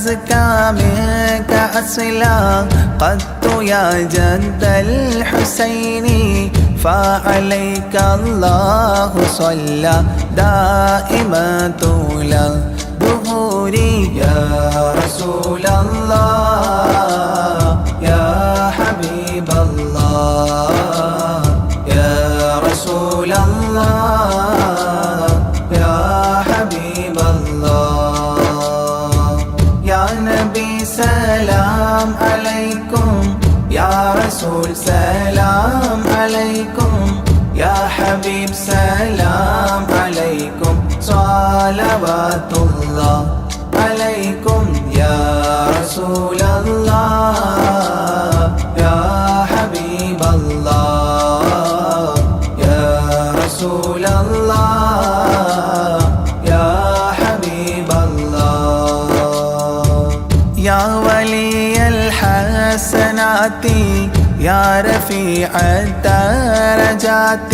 [SPEAKER 1] أزكى منك أصلا قط يا جد الحسين فعليك الله صلى دائما طول ظهوري يا رسول الله يا حبيب الله يا رسول الله يا حبيب الله يا نبي سلام عليكم يا رسول سلام عليكم يا حبيب سلام عليكم صلوات الله عليكم يا رسول الله يا حبيب الله يا رسول الله يا حبيب الله يا ولي الحسنات يا رفيع الدرجات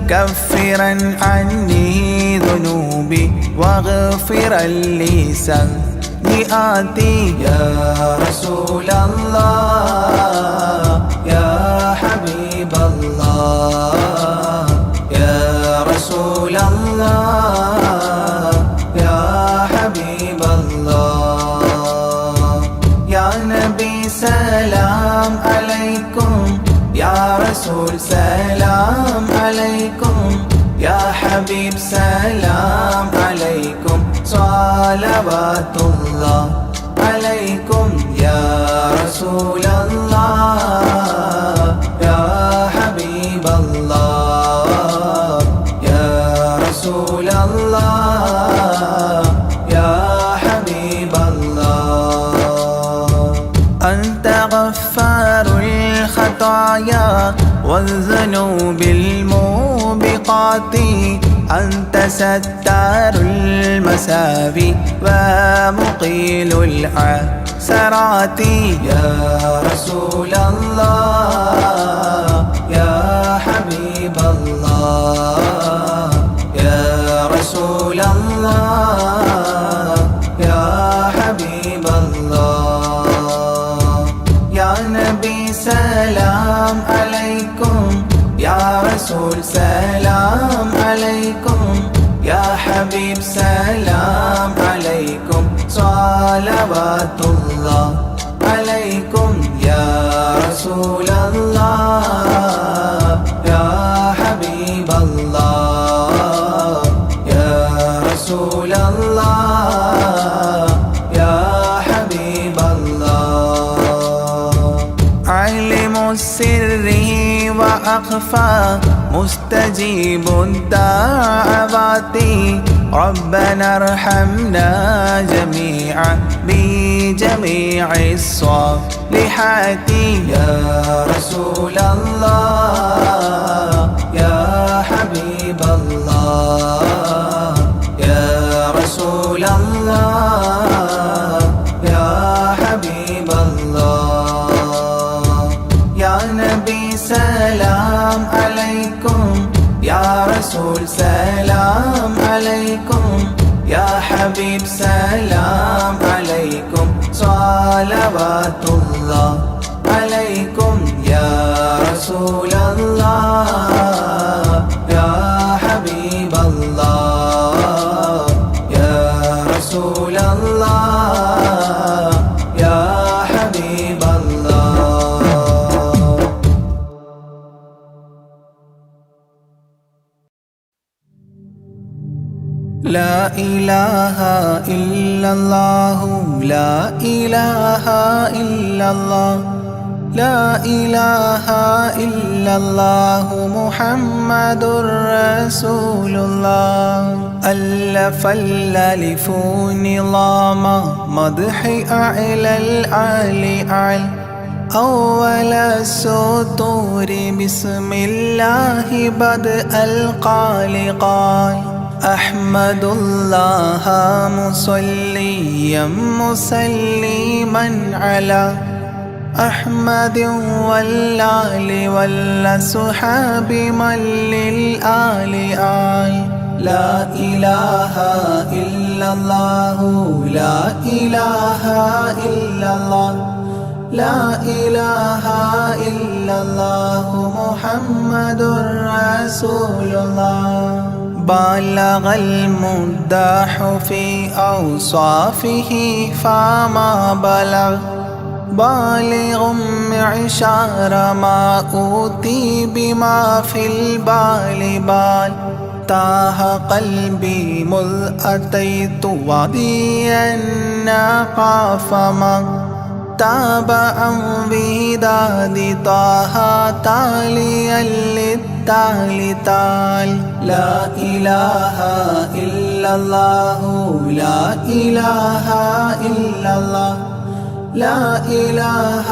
[SPEAKER 1] كفرا عني ذنوبي واغفرا لي سيئاتي يا رسول الله يا حبيب الله يا رسول الله يا حبيب الله يا نبي سلام عليكم يا رسول سلام عليكم يا حبيب سلام عليكم صلوات الله عليكم يا رسول الله يا حبيب الله يا رسول الله يا حبيب الله أنت غفار الخطايا والذنوب الموبقات أنت ستار المساوي ومقيل العثرات يا رسول الله يا حبيب الله يا رسول الله يا حبيب الله يا نبي سلام عليكم يا رسول سلام عليكم يا حبيب سلام عليكم صلوات الله عليكم يا رسول الله يا حبيب الله يا رسول الله يا حبيب الله علم السر وأخفى مستجيب الدعوات ربنا ارحمنا جميعا بجميع الصالحات يا رسول الله يا حبيب الله يا رسول الله يا حبيب الله يا نبي سلام عليكم يا رسول سلام عليكم يا حبيب سلام عليكم صلوات الله عليكم يا رسول الله يا حبيب الله يا رسول الله يا حبيب الله لا إله إلا الله لا إله إلا الله لا إله إلا الله محمد رسول الله ألف الألف نظام مدح أعلى العالي أعلى أول السطور بسم الله بدء القال قال أحمد الله مصليا مسلما على أحمد والآل والصحاب من للآل آل لا إله إلا الله لا إله إلا الله لا إله إلا الله محمد رسول الله بلغ المداح في أوصافه فما بلغ بالغ معشار ما أوتي بما في البال بال تاه قلبي مذ أتيت واديا قاف ما تاب عن وداد طه تاليا للتالي تال لا إله إلا الله لا إله إلا الله لا إله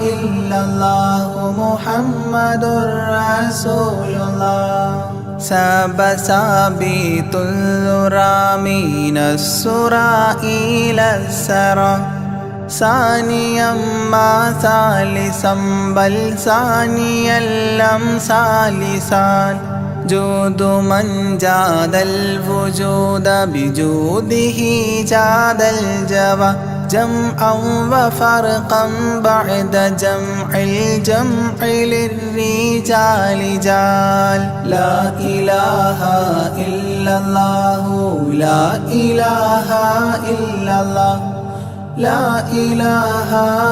[SPEAKER 1] إلا الله محمد رسول الله ساب سابيت الذرى من السرى إلى السرى ثانيا ما ثالثا بل ثانيا لم ثالثان جود من جاد الوجود بجوده جاد الجوى جمعا وفرقا بعد جمع الجمع للرجال جال لا إله إلا الله لا إله إلا الله لا إله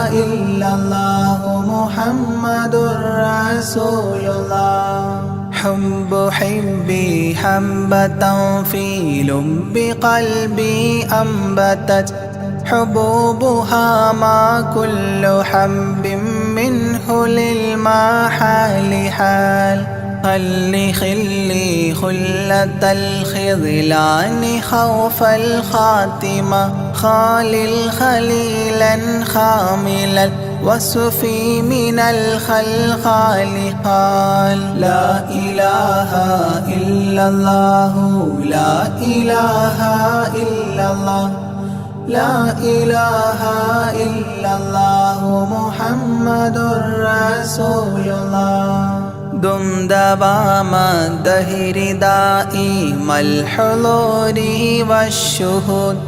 [SPEAKER 1] إلا الله محمد رسول الله حب حبي حبة في لب قلبي أنبتت حبوبها ما كل حب منه للمحال حال خلي خلة الخذلان خوف الخاتمة خالل خليلا خاملا وصفي من الخلقال قال لا إله إلا الله لا إله إلا الله لا إله إلا الله محمد رسول الله دم دوام الدهر دائم الحضور والشهود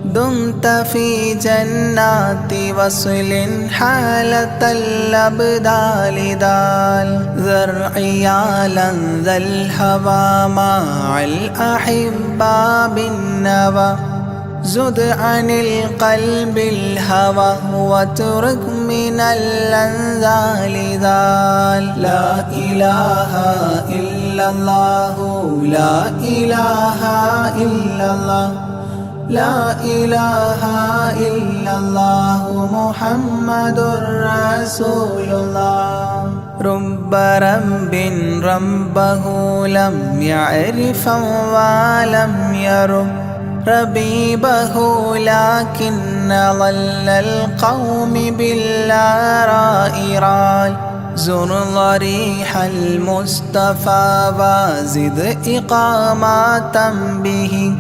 [SPEAKER 1] دمت في جنات وصل حالة الأبدال دال ذرعيالا ذا الهوى مع الأحبة بالنوى زد عن القلب الهوى واترك من الأنذال ذال لا إله إلا الله لا إله إلا الله لا إله إلا الله محمد رسول الله رب رب ربه لم يعرف ولم يرب ربيبه لكن ظل القوم بالآراء رال زر ضريح المصطفى وزد إقامة به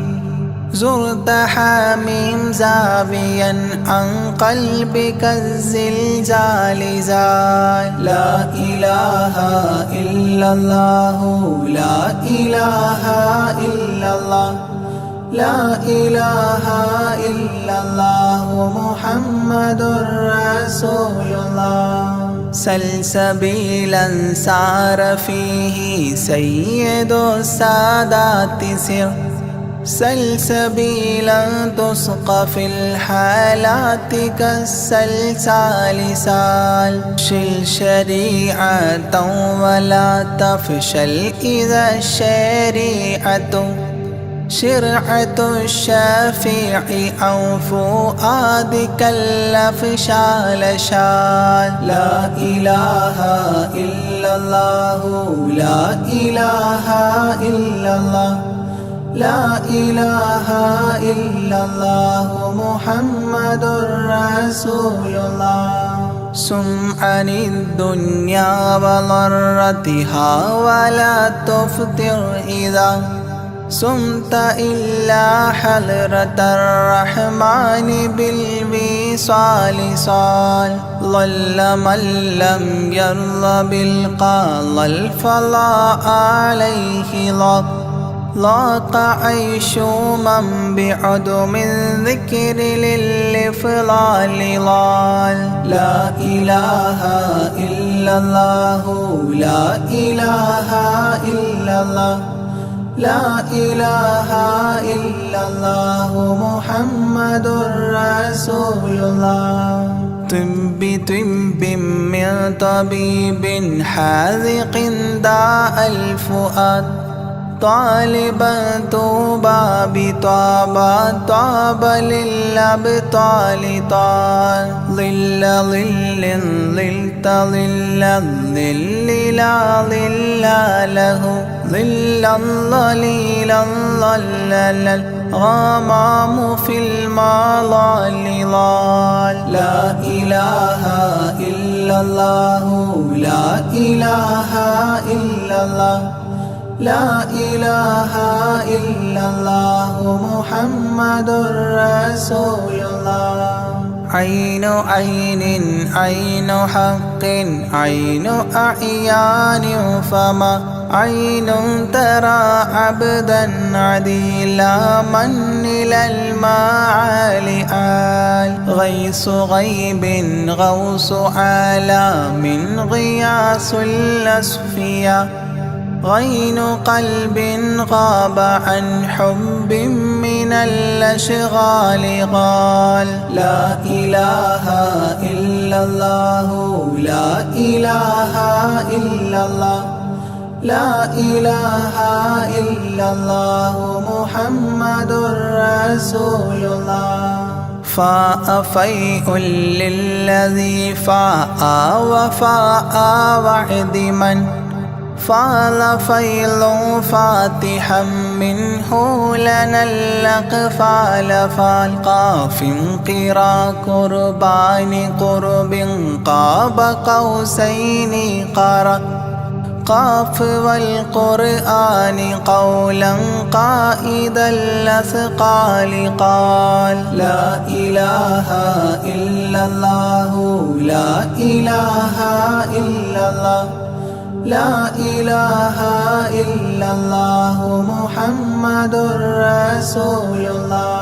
[SPEAKER 1] زرت حميم زاويا عن قلبك الزلزال زال لا إله إلا الله لا إله إلا الله لا إله إلا الله محمد رسول الله سلسبيلا سار فيه سيد السادات سر سلسبيلا تسقى في الحالات كالسلسال سال شل شريعة ولا تفشل إذا الشريعة شرعة الشافع أو فؤادك الأفشال شال لا إله إلا الله لا إله إلا الله لا إله إلا الله محمد رسول الله سم عن الدنيا وضرتها ولا تفطر إذا سمت إلا حضرة الرحمن بالوصال صال ظل من لم يرضى بالقضاء الفضاء عليه ضغط ضاق عيش من بعدم الذكر للإفضال ضال. لا إله إلا الله لا إله إلا الله لا إله إلا الله محمد رسول الله. طب من طبيب حاذق داء الفؤاد طالبا طوبى بطابى طاب للأبطال طال. ظل ظل ظلت ظل الظل لا ظل له ظلا ظليلا ظلل الغمام في المظال ضال. لا إله إلا الله لا إله إلا الله لا إله إلا الله محمد رسول الله. عين عين عين حق عين أعيان فما عين ترى عبدا عديلا من إلى المعالي آل. غيث غيب غوث عالم غياث الأصفياء غين قلب غاب عن حب من الأشغال قال. لا إله إلا الله لا إله إلا الله لا إله إلا الله محمد رسول الله. فاء فيء للذي فاء وفاء وعد من فاض فيض فاتحا منه لنا الأقفال فالقاف قرا قربان قرب قاب قوسين قرا قاف والقرآن قولا قائد الأثقال قال. لا إله إلا الله لا إله إلا الله لا إله إلا الله محمد رسول الله.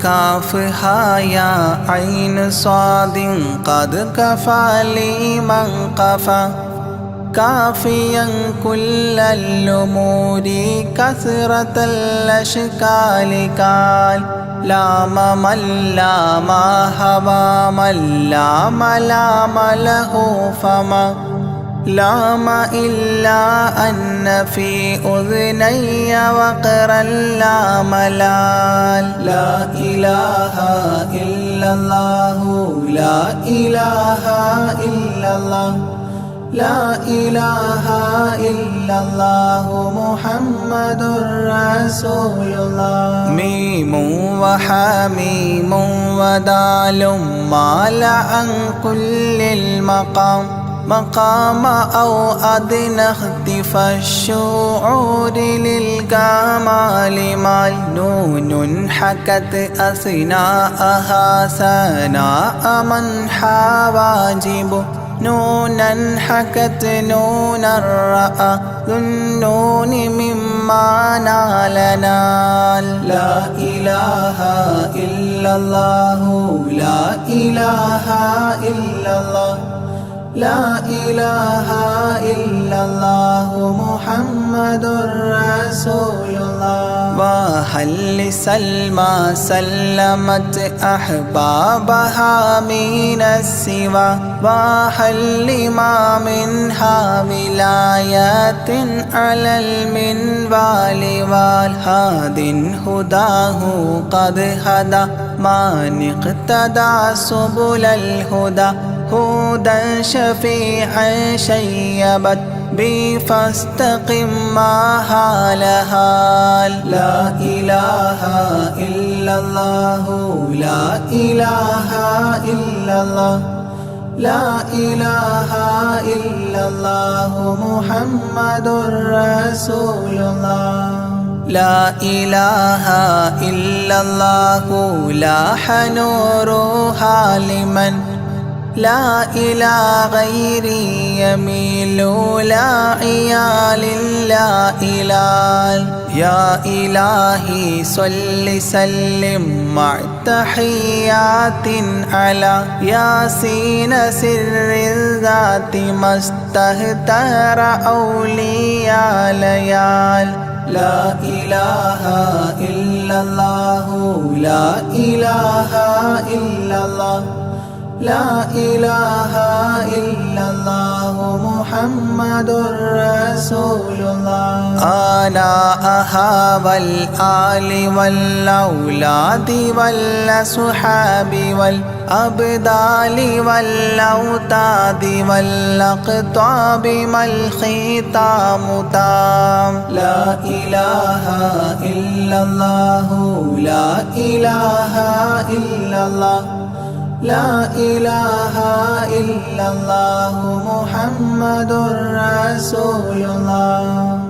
[SPEAKER 1] كافها يا عين صاد قد كفى لي من قفى كافيا كل الأمور كثرة الأشكال قال. لام من لام هوى من لام لام له فما لام إلا أن في أذني وقرا لا ملال. لا إله إلا الله لا إله إلا الله لا إله إلا الله محمد رسول الله. ميم وحميم ودال مال عن كل المقام مقام أو أدنى اختفى الشعور للكمال مال. نون حكت أثناءها ثناء من حواجب نونا حكت نونا رأى ذو النون مما نال نال. لا إله إلا الله لا إله إلا الله لا إله إلا الله محمد رسول الله. وهل لسلمى سلمت أحبابها من السوى وهل لما منها ولايات على المنوال والهاد هداه قد هدى من اقتدى سبل الهدى هدى شفيعا شيبت بي فاستقم ما هالها. لا إله إلا الله لا إله إلا الله لا إله إلا الله محمد رسول الله. لا إله إلا الله لاح نورها لمن لا إلى غيري يميل لا عيال لا إله يا إلهي صل سلم مع تحيات على ياسين سر الذات ما استهتر أولياء ليال لا إله إلا الله لا إله إلا الله لا إله إلا الله محمد رسول الله آناء والآل والأولاد والأصحاب والأبدال والأوتاد والأقطاب ما الختام تام لا إله إلا الله لا إله إلا الله لا إله إلا الله محمد رسول الله